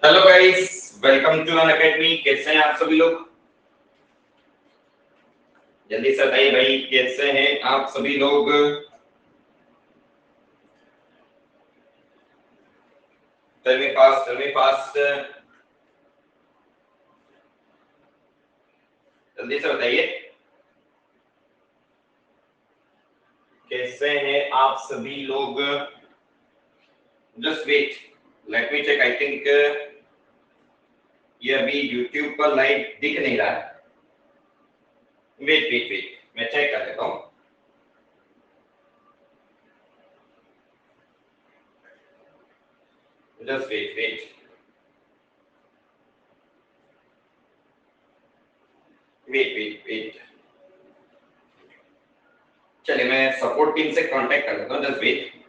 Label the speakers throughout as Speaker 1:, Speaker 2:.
Speaker 1: Hello guys, welcome to Unacademy. कैसे हैं आप सभी लोग? जल्दी से बताइए भाई, कैसे हैं आप सभी लोग? Tell me fast, tell me fast, जल्दी से बताइए कैसे हैं आप सभी लोग? Just wait, let me check. I think ये अभी YouTube पर लाइव दिख नहीं रहा है। वेट वेट वेट, मैं चेक कर लेता हूँ। Just wait wait wait wait wait, चलिए मैं सपोर्ट टीम से कांटेक्ट कर लेता हूँ। Just wait.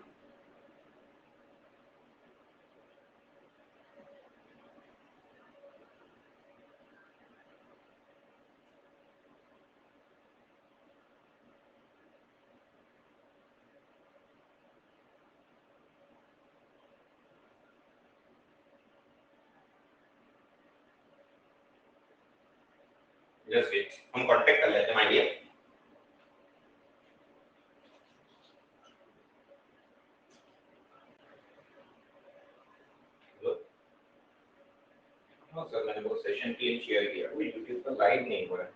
Speaker 1: जस्ट वेट, हम कांटेक्ट कर लेते हैं माय डियर। हाँ सर, मैंने वो सेशन टीम शेयर किया, वो YouTube पर लाइव नहीं हो रहा है।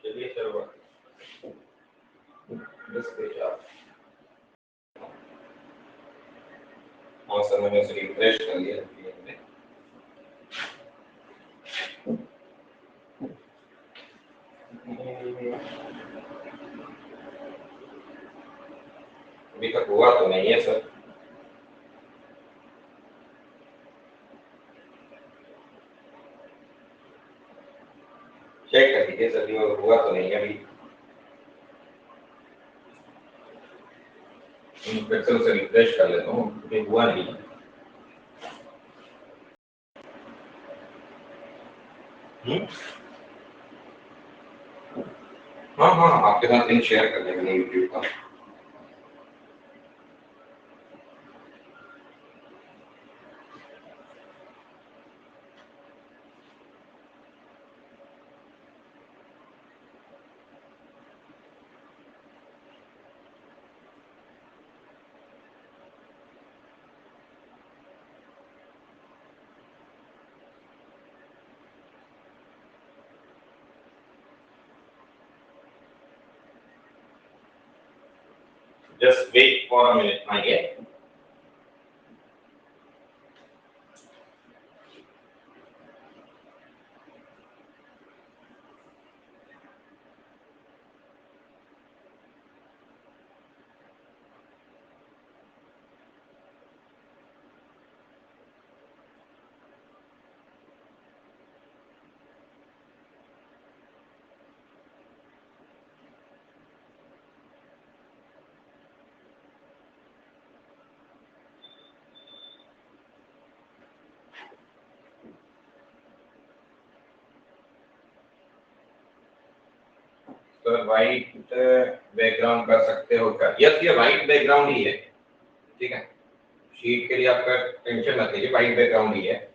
Speaker 1: चलिए सर, बस पेज आप। हाँ सर, मैंने उसे रिफ्रेश कर लिया। अभी तक हुआ तो नहीं है सर। चेक कर लीजिए सर, ये हुआ तो नहीं है अभी। फिर से उसे रिफ्रेश कर लेता हूँ, अभी हुआ नहीं। हाँ हाँ, आपके साथ लिंक शेयर कर दिया मैंने यूट्यूब का। Just wait for a minute, my dear. तो वाइट बैकग्राउंड कर सकते हो क्या? यस, ये वाइट बैकग्राउंड ही है। ठीक है, शीट के लिए आपका टेंशन मत लीजिए, वाइट बैकग्राउंड ही है।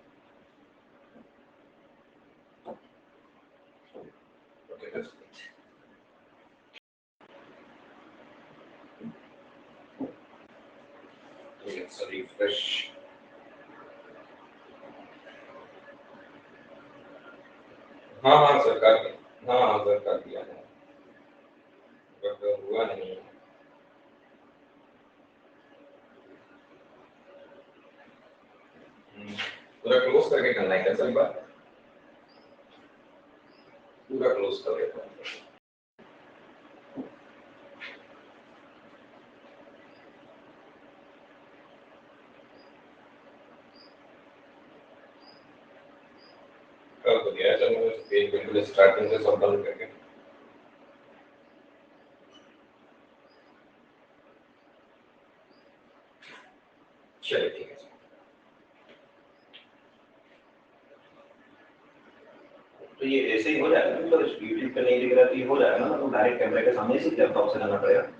Speaker 1: रिफ्रेश। हाँ हाँ सर, कर दिया। हाँ हाँ सर, कर दिया है, बट हुआ नहीं है। पूरा क्लोज करके करना है क्या सर? एक बार पूरा क्लोज कर देता हूँ। कर तो दिया है सर मैंने पेज बिल्कुल स्टार्टिंग से सब बंद करके। चलिए ठीक है सर। तो ये ऐसे ही हो जाएगा ना, मतलब यूट्यूब पे नहीं दिख रहा तो ये हो जाएगा ना, मतलब डायरेक्ट कैमरे के सामने से लैपटॉप से करना पड़ेगा।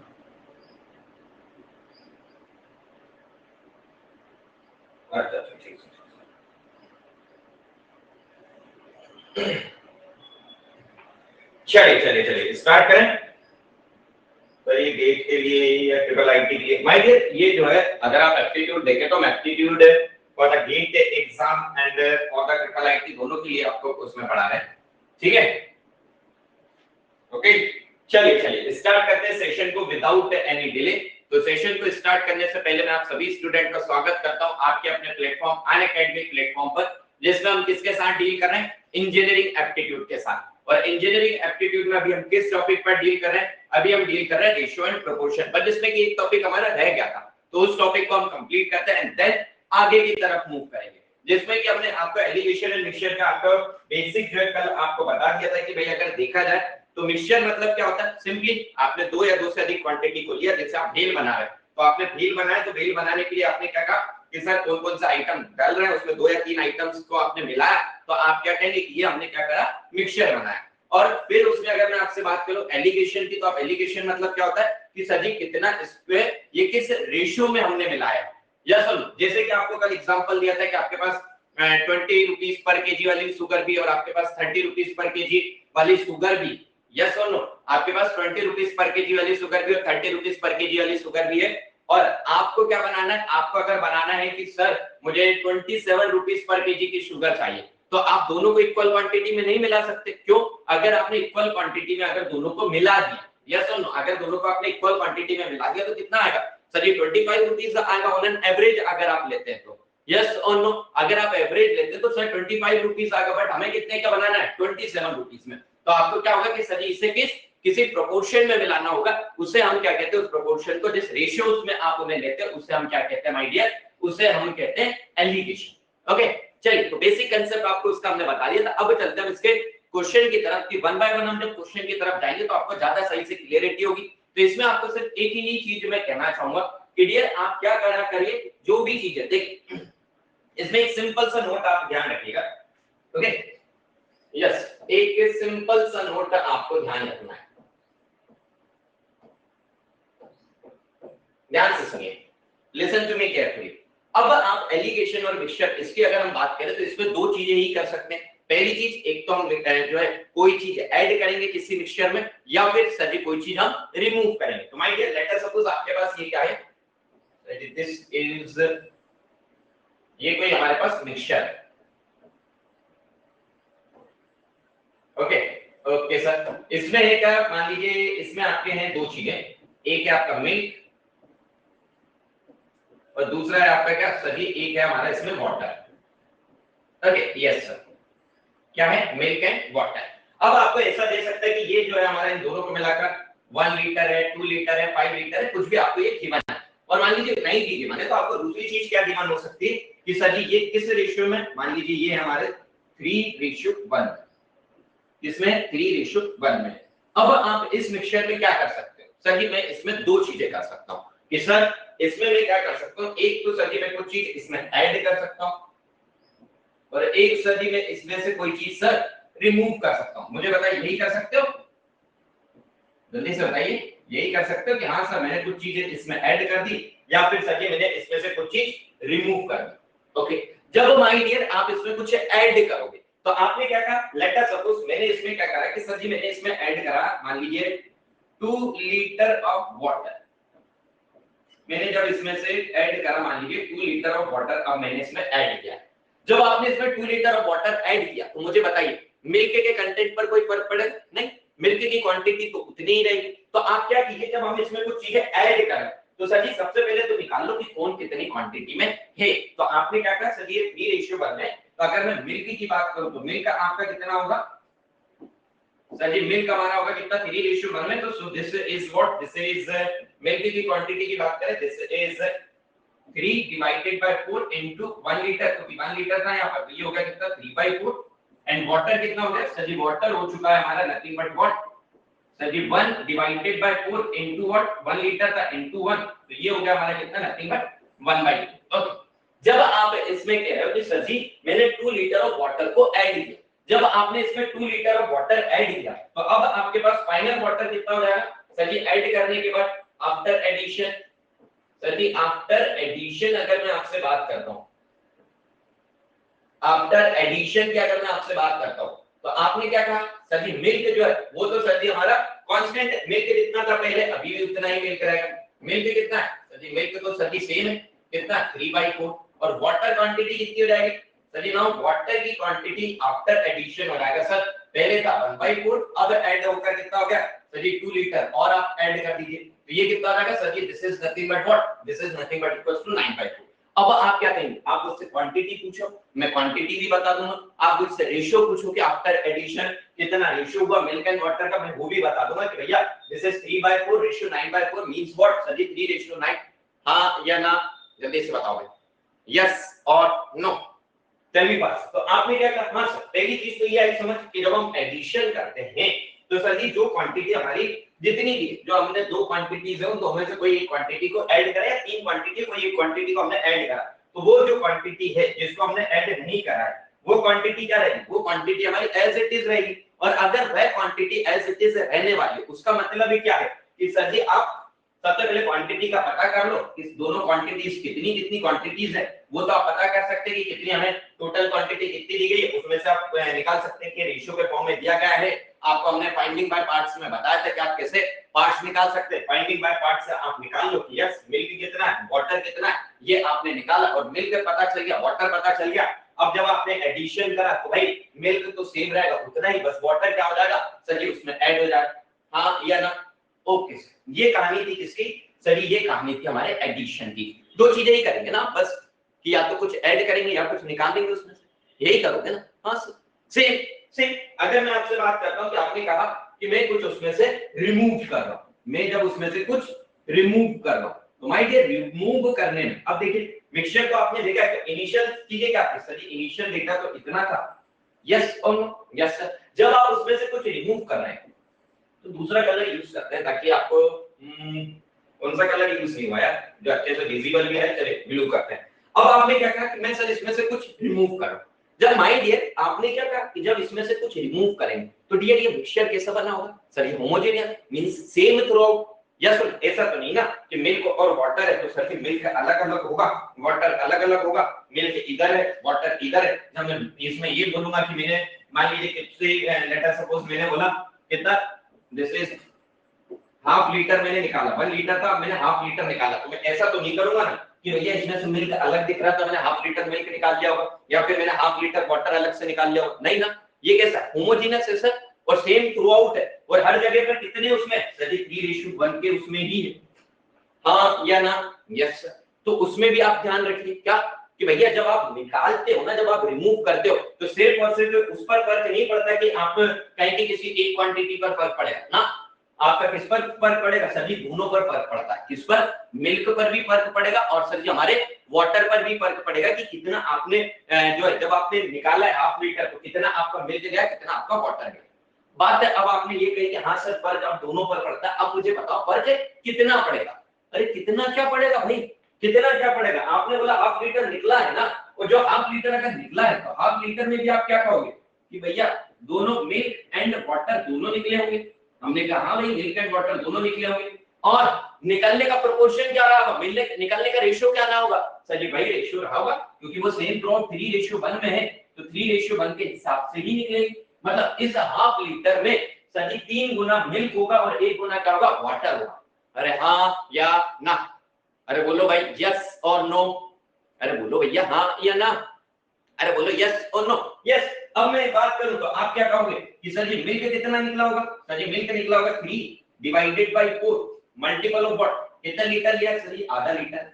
Speaker 1: चलिए चलिए चलिए स्टार्ट करें। तो ये गेट के लिए या ट्रिपल आईटी के लिए माय डियर, ये जो है अगर आप एप्टीट्यूड देखें तो aptitude for the GATE exam and for the triple IT दोनों के लिए आपको उसमें पढ़ा रहे हैं, ठीक है। ओके चलिए चलिए स्टार्ट करते हैं सेशन को विदाउट एनी डिले। तो सेशन को स्टार्ट करने से पहले मैं आप सभी स्टूडेंट का स्वागत करता हूं आपके अपने प्लेटफॉर्म अनअकैडमी प्लेटफॉर्म पर, जिसमें हम किसके साथ डील कर रहे हैं, इंजीनियरिंग एप्टीट्यूड के साथ। और इंजीनियरिंग एप्टीट्यूड में अभी हम किस टॉपिक पर डील कर रहे हैं, अभी हम डील कर रहे हैं रेशियो एंड प्रोपोर्शन पर, जिसमें कि एक टॉपिक हमारा रह गया था। तो उस टॉपिक को हम कंप्लीट करते हैं एंड देन आगे की तरफ मूव करेंगे, जिसमें कि हमने आपको एलिवेशन एंड मिक्सचर का आपको बेसिक जो है कल आपको बता दिया था कि भाई अगर देखा जाए तो मिक्सचर मतलब क्या होता है, सिंपली आपने दो या दो से अधिक क्वांटिटी को लिया, जैसे आप भेल बना रहे हैं तो आपने भेल बनाया, तो भेल बनाने के लिए आपने क्या कहा कि सर कौन कौन सा आइटम डाल रहे हैं, उसमें दो या तीन आइटम्स को आपने मिलाया, तो आप क्या कहेंगे कि ये हमने क्या करा, मिक्सचर बनाया। और फिर उसमें अगर मैं आपसे बात करूं एलिगेशन की, तो आप एलिगेशन मतलब क्या होता है कि सर जी कितना इसमें ये किस रेशियो में हमने मिलाया, या सुन जैसे कि आपको कल एग्जांपल दिया था कि आपके पास 20 रुपीस पर केजी वाली शुगर भी और आपके पास 30 रुपीस पर केजी वाली शुगर भी, यस और नो, आपके पास 20 रुपीस पर केजी वाली शुगर भी और 30 रुपीस पर केजी वाली शुगर भी है। और आपको क्या बनाना है, आपको अगर बनाना है कि सर मुझे 27 रुपीस पर केजी की शुगर चाहिए, तो आप दोनों को इक्वल क्वांटिटी में नहीं मिला सकते। क्यों? अगर आपने इक्वल क्वांटिटी में अगर दोनों को मिला दिया, यस और नो, अगर दोनों को आपने इक्वल क्वांटिटी में मिला दिया तो कितना आएगा सर, ये 25 रुपीस आएगा ऑन एन एवरेज अगर आप लेते हैं तो, यस और नो। अगर आप एवरेज लेते हैं तो सर 25 रुपीस आएगा, बट हमें कितने का बनाना है, 27 रुपीस में। तो आपको क्या होगा कि सर इसे किसी प्रोपोर्शन में मिलाना होगा, उसे हम क्या कहते हैं, उस प्रोपोर्शन को जिस रेशियोज में आप उन्हें लेते हैं उसे हम क्या कहते हैं माय डियर, उसे हम कहते हैं एलिगेशन। ओके चलिए, तो बेसिक कांसेप्ट आपको इसका हमने बता दिया था। अब चलते हैं इसके क्वेश्चन की तरफ कि वन बाय वन हम जब क्वेश्चन की तरफ जाएंगे तो आपको ज्यादा सही से क्लियरिटी होगी। तो इसमें आपको सिर्फ एक ही चीज मैं कहना चाहूंगा कि डियर आप क्या करना करिए, जो भी चीज है देखिए इसमें एक सिंपल सा नोट आप ध्यान रखिएगा। ओके यस, एक सिंपल सा नोट आपको ध्यान रखना है, ध्यान से सुनिए, लिसन टू मी केयरफुली। अब आप एलिगेशन और मिक्सचर इसकी अगर हम बात करें तो इसमें दो चीजें ही कर सकते हैं। पहली चीज, एक तो हम जो है कोई चीज ऐड करेंगे किसी मिक्सचर में, या फिर सर कोई चीज हम रिमूव करेंगे। तो my dear let us suppose आपके पास ये क्या है, दिस इज, ये कोई हमारे पास मिक्सचर है। ओके ओके सर, इसमें एक मान लीजिए इसमें आपके हैं दो चीजें, एक है आपका मिल्क और दूसरा है आपका क्या सभी, एक है हमारा इसमें वाटर। ओके यस सर, क्या है, मिल्क एंड वाटर। अब आपको ऐसा दे सकता है कि ये जो है हमारा इन दोनों को मिलाकर 1 लीटर है, 2 लीटर है, 5 लीटर है, कुछ भी आपको ये गिवन है। और मान लीजिए नहीं भी गिवन है तो आपको दूसरी चीज क्या गिवन हो सकती है कि सर जी ये किस रेशियो में, मान लीजिए ये हमारे 3:1, इसमें 3:1 में। अब आप इस मिक्सचर में क्या कर सकते हो, सर जी मैं इसमें दो चीजें कर सकता हूँ कि सर इसमें मैं क्या कर सकता हूँ, एक तो सर जी मैं कुछ चीज इसमें ऐड कर सकता हूँ और एक सर जी मैं इसमें से कोई चीज सर रिमूव कर सकता हूँ। मुझे बताइए यही कर सकते हो, जल्दी से बताइए, यही कर सकते हो कि हाँ सर मैंने कुछ चीजें इसमें ऐड कर दी या फिर सर जी मैंने इसमें से कुछ चीज रिमूव कर दी। ओके, जब माय डियर आप इसमें कुछ ऐड करोगे तो आपने क्या कहा, लेट अस सपोज मैंने इसमें क्या करा कि सर जी मैंने इसमें ऐड करा मान लीजिए 2 लीटर ऑफ वाटर। मैंने जब इसमें से ऐड करा मान लीजिए 2 लीटर ऑफ वाटर, अब मैंने इसमें ऐड किया। जब आपने इसमें 2 लीटर ऑफ वाटर ऐड किया तो मुझे बताइए मिल्क के कंटेंट पर कोई फर्क पड़ेगा नहीं, मिल्क की क्वांटिटी तो उतनी ही रहेगी। तो आप क्या कीजिए, जब हम इसमें कुछ चीजें ऐड करें तो सर जी सबसे पहले तो निकाल लो कि कौन कितनी क्वांटिटी में है। तो आपने क्या कहा सर ये 3:1 है, तो अगर मैं मिल्क की बात करूं तो मिल्क आपका कितना होगा सर जी, मिल्क हमारा होगा कितना 3:1 में। तो so this is what, this is milk की क्वांटिटी की बात करें, this is 3 divided by 4 into 1 litre, तो 1 लीटर था यहाँ पर, तो ये हो गया कितना 3/4। एंड वाटर कितना हो गया सर जी, वाटर हो चुका है हमारा nothing but what sir ji 1 divided by 4 into what 1 litre था इनटू 1, तो ये हो गया हमारा कितना नथिंग बट 1/2। ओके, जब आप इसमें कह रहे हो कि सर जी मैंने 2 लीटर ऑफ वाटर को ऐड किया, जब आपने इसमें 2 लीटर ऑफ वाटर ऐड किया तो अब आपके पास फाइनल वाटर कितना हो जाएगा सर जी ऐड करने के बाद आफ्टर एडिशन। सर जी आफ्टर एडिशन अगर मैं आपसे बात करता हूं, आफ्टर एडिशन की अगर मैं आपसे बात करता हूं तो आपने क्या कहा सर जी मिल्क जो है वो तो सर जी हमारा कांस्टेंट मिल्क जितना था पहले अभी भी उतना ही मिल्क रहेगा। मिल्क कितना है सर जी मिल्क तो सर जी सेम है कितना 3/4 और वाटर क्वांटिटी कितनी हो जाएगी सर जी नाउ वाटर की क्वांटिटी आफ्टर एडिशन हो जाएगा सर पहले था 1/4 अब ऐड होकर कितना हो गया सर जी 2 लीटर और आप ऐड कर दीजिए तो ये कितना आ जाएगा sir ji this is nothing but what this is nothing but equals to 9/4। अब आप क्या कहेंगे आप मुझसे क्वांटिटी पूछो मैं क्वांटिटी भी बता दूंगा आप मुझसे रेशियो पूछो कि आफ्टर एडिशन कितना रेशियो हुआ मिल्क एंड वाटर का मैं वो भी बता दूंगा कि भैया this is 3/4 ratio 9/4 means what sir ji 3:9 हां या ना जल्दी से बताओ भाई यस और नो टेल मी फर्स्ट। तो आपने क्या कहा हां सर पहली चीज तो ये आई समझ कि जब हम एडिशन करते हैं तो सर जी जो क्वांटिटी हमारी जितनी भी जो हमने दो क्वांटिटीज है उन दो में से कोई एक क्वांटिटी को ऐड करा या तीन क्वांटिटी कोई एक क्वांटिटी को हमने ऐड करा तो वो जो क्वांटिटी है जिसको हमने ऐड नहीं करा है वो क्वांटिटी क्या रहेगी वो क्वांटिटी हमारी एज इट इज रहेगी और अगर वह क्वांटिटी एज इट इज रहने वाली उसका मतलब ही क्या है कि सर जी आप सबसे पहले क्वांटिटी का पता कर लो इस दोनों क्वांटिटीज कितनी कितनी क्वांटिटीज है वो तो आप पता कर सकते हैं कि कितनी हमें टोटल क्वांटिटी कितनी दी गई है उसमें से आप निकाल सकते हैं कि रेशियो के फॉर्म में दिया गया है आपको हमने फाइंडिंग बाय पार्ट्स में बताया था कि आप कैसे पार्ट्स निकाल सकते हैं फाइंडिंग बाय पार्ट्स से आप निकाल लो कि यस मिल्क कितना है वाटर कितना है ये आपने निकाला और मिल्क पता चल गया वाटर पता चल गया अब जब आपने एडिशन करा तो भाई मिल्क तो सेम रहेगा उतना ही बस वाटर क्या हो जाएगा सर जी उसमें ऐड हो जाएगा हां या ना ओके ये कहानी थी किसकी सर ये कहानी थी हमारे एडिशन की दो चीजें ही करेंगे ना बस कि या तो कुछ ऐड करेंगे या कुछ निकाल देंगे उसमें से यही करोगे ना हां सेम सेम अगर मैं आपसे बात करता हूं कि आपने कहा कि मैं कुछ उसमें से रिमूव कर रहा हूं मैं जब उसमें से कुछ रिमूव कर रहा हूं तो माय डियर रिमूव करने में अब देखिए मिक्सचर को आपने देखा कि इनिशियल चीजें क्या थी सर इनिशियल डेटा तो इतना था यस और नो यस सर जब आप उसमें से कुछ रिमूव कर रहे हैं तो दूसरा कलर यूज करते हैं ताकि आपको कौन सा कलर यूज नहीं हुआ यार जो अच्छे से विजिबल भी है चलिए ब्लू करते हैं। अब आपने क्या कहा कि मैं सर इसमें से कुछ रिमूव कर रहा हूं जब माय डियर आपने क्या कहा कि जब इसमें से कुछ रिमूव करेंगे तो डियर ये मिक्सचर कैसा बना होगा सर ये homogeneous means same through out yes ऐसा तो नहीं ना कि मिल्क और वाटर है तो सर फिर मिल्क अलग-अलग होगा वाटर अलग-अलग होगा मिल्क इधर है वाटर इधर है जब मैं इसमें ये बोलूंगा कि मैंने मान लीजिए कितने लेटर सपोज मैंने बोला कितना दिस इज हाफ लीटर मैंने निकाला 1 लीटर था मैंने हाफ लीटर निकाला तो मैं ऐसा तो नहीं करूंगा ना कि भैया इसमें से मिल्क अलग दिख रहा था मैंने हाफ लीटर मिल्क निकाल लिया होगा या फिर मैंने हाफ लीटर वाटर अलग से निकाल लिया होगा नहीं ना ये कैसा होमोजेनियस है सर और सेम थ्रू आउट है और हर जगह पर कितने उसमें सर 3:1 के उसमें ही है हां या ना यस सर तो उसमें भी आप ध्यान रखिए क्या कि भैया जब आप निकालते हो ना जब आप रिमूव करते हो तो सिर्फ और सिर्फ उस पर फर्क नहीं पड़ता कि आप कहीं की किसी एक क्वांटिटी पर फर्क पड़ेगा ना आपका किस पर फर्क पड़ेगा सर जी दोनों पर फर्क पड़ता है किस पर मिल्क पर भी फर्क पड़ेगा और सर जी हमारे वाटर पर भी फर्क पड़ेगा कि कितना आपने जो है जब आपने निकाला है हाफ लीटर तो कितना आपका मिल्क गया कितना आपका वाटर गया बात है अब आपने ये कही कि हाँ सर फर्क अब दोनों पर पड़ता है अब मुझे बताओ फर्क कितना पड़ेगा अरे कितना क्या पड़ेगा भाई कितना क्या पड़ेगा आपने बोला हाफ लीटर निकला है ना और जो हाफ लीटर अगर निकला है तो हाफ लीटर में भी आप क्या कहोगे कि भैया दोनों मिल्क एंड वाटर दोनों निकले होंगे हमने कहा हाँ भाई मिल्क एंड वाटर दोनों निकले होंगे और निकलने का प्रोपोर्शन क्या रहा होगा निकलने का रेशियो क्या रहा होगा सर जी भाई रेशियो रहा होगा क्योंकि वो सेम थ्रू 3:1 में है तो 3:1 के हिसाब से ही निकलेगी मतलब इस हाफ लीटर में सर जी 3 गुना मिल्क होगा और 1 गुना क्या होगा वाटर होगा अरे हाँ या ना अरे बोलो भाई यस और नो अरे बोलो भैया हाँ या ना अरे बोलो यस और नो यस अब मैं बात करूं तो आप क्या कहोगे कि सर जी मिल्क कितना निकला होगा सर जी मिल्क निकला होगा 3/4 मल्टीपल ऑफ व्हाट कितना लीटर लिया सर जी आधा लीटर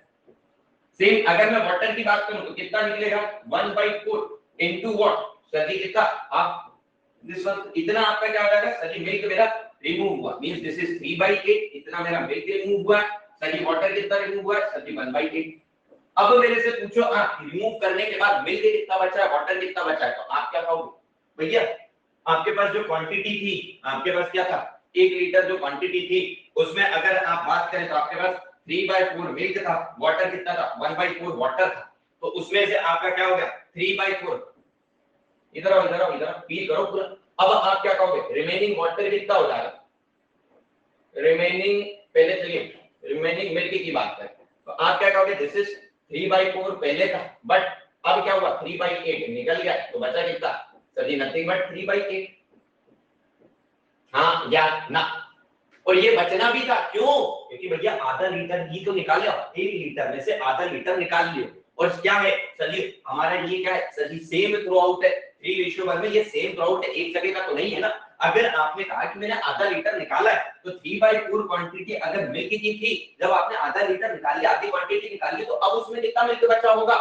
Speaker 1: सेम अगर मैं वाटर की बात करूं तो कितना निकलेगा 1/4 इनटू व्हाट सर जी कितना आप दिस वन इतना आपका क्या हो जाएगा सर जी मिल्क मेरा रिमूव हुआ मींस दिस इज 3/8 इतना मेरा मिल्क रिमूव हुआ सर जी वाटर कितना रिमूव हुआ सर जी 1/8 अब मेरे से पूछो रिमूव करने के बाद मिल्क कितना बचा है वाटर कितना बचा है तो आप क्या कहोगे भैया आपके पास जो क्वांटिटी थी आपके पास क्या था 1 लीटर जो क्वांटिटी थी उसमें अगर आप बात करें तो आपके पास 3/4 मिल्क था वाटर कितना था 1/4 वाटर था तो उसमें से आपका क्या हो गया 3/4 इधर आओ फील करो पूरा अब आप क्या कहोगे रिमेनिंग वाटर कितना हो जाएगा रिमेनिंग पहले चलिए रिमेनिंग मिल्क की बात करें तो आप क्या कहोगे दिस इज 3/4 पहले था बट अब क्या हुआ 3/8 निकल गया तो बचा कितना सर जी नथिंग बट 3/8। हाँ या ना, और ये बचना भी था क्यों, क्योंकि भैया आधा लीटर घी तो निकाल लिया, 1 लीटर में से आधा लीटर निकाल लियो। और क्या है सर जी हमारा ये क्या है सर जी सेम थ्रू आउट है 3:1 में, ये सेम थ्रू आउट है, एक जगह का तो नहीं है ना। अगर आपने कहा कि मैंने आधा लीटर निकाला है तो 3/4 क्वांटिटी अगर मिल्क की थी, जब आपने आधा लीटर निकाल लिया, आधी क्वांटिटी निकाली, तो अब उसमें कितना मिल्क बचा होगा,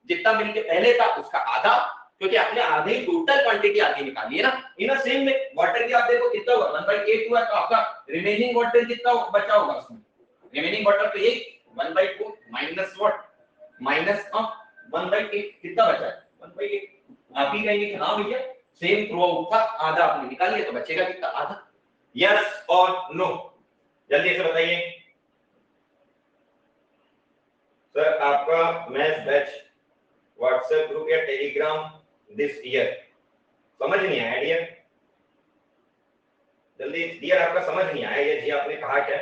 Speaker 1: जितना मिल्क पहले था उसका आधा, क्योंकि आपने आधे टोटल क्वांटिटी आधी निकाली है ना। इन सेम में वाटर की आप देखो कितना हुआ 1/8 हुआ, तो आपका रिमेनिंग वाटर कितना बचा होगा उसमें, रिमेनिंग वाटर तो ये 1/4 माइनस व्हाट, माइनस 1/8 कितना बचा है 1/8। आप ही कहेंगे कि हाँ भैया सेम थ्रू आउट था, आधा आपने निकाल लिया तो बचेगा कितना आधा। यस और नो, जल्दी से बताइए। सर आपका मैथ्स बैच व्हाट्सएप ग्रुप या टेलीग्राम दिस ईयर, समझ नहीं आया डियर, जल्दी डियर आपका समझ नहीं आया ये जी आपने कहा क्या।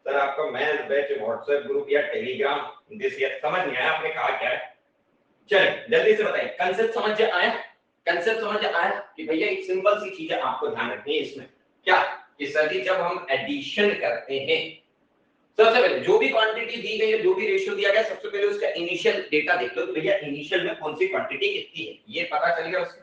Speaker 1: सर आपका मैथ्स बैच व्हाट्सएप ग्रुप या टेलीग्राम दिस ईयर, समझ नहीं आया आपने कहा क्या है। चलिए जल्दी से बताइए कंसेप्ट समझ आया, कंसेप्ट समझ आया कि भैया एक सिंपल सी चीज है आपको ध्यान रखनी है इसमें, क्या कि सर जी जब हम एडिशन करते हैं, सबसे पहले जो भी क्वांटिटी दी गई है, जो भी रेशियो दिया गया, सबसे पहले उसका इनिशियल डेटा देख लो, तो भैया इनिशियल में कौन सी क्वांटिटी कितनी है ये पता चल गया उससे।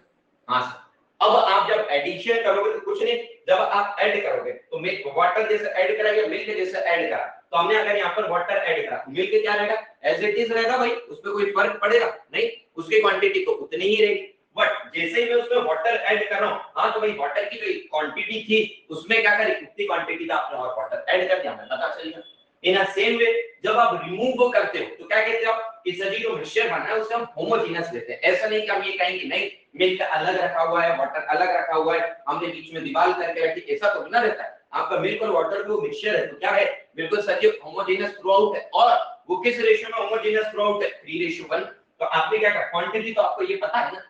Speaker 1: हाँ सर, अब आप जब एडिशन करोगे तो कुछ नहीं, जब आप ऐड करोगे तो मिल्क वाटर जैसे ऐड करा या मिल्क जैसे ऐड करा, तो हमने अगर यहाँ पर वाटर ऐड करा, मिल्क क्या रहेगा एज इट इज रहेगा भाई, उसमें कोई फर्क पड़ेगा नहीं, उसकी क्वांटिटी तो उतनी ही रहेगी। बट जैसे ही मैं उसमें वाटर ऐड कर रहा हूँ, हाँ तो भाई वाटर की जो क्वांटिटी थी उसमें क्या करी, उतनी क्वांटिटी था आपने और वाटर ऐड कर दिया, हमें पता चल गया। इन अ सेम वे जब आप रिमूव करते हो तो क्या कहते हो कि सर जी जो मिक्सचर बना है उसे हम होमोजेनस लेते हैं। ऐसा नहीं कि हम ये कहेंगे नहीं मिल्क अलग रखा हुआ है, वाटर अलग रखा हुआ है, हमने बीच में दीवार करके रखी, ऐसा तो ना रहता है। आपका मिल्क और वाटर जो मिक्सचर है तो क्या है बिल्कुल सर जी होमोजेनस थ्रू आउट है, और वो किस रेशियो में होमोजेनस थ्रू आउट है 3:1। तो आपने क्या कहा क्वांटिटी तो आपको ये पता है ना,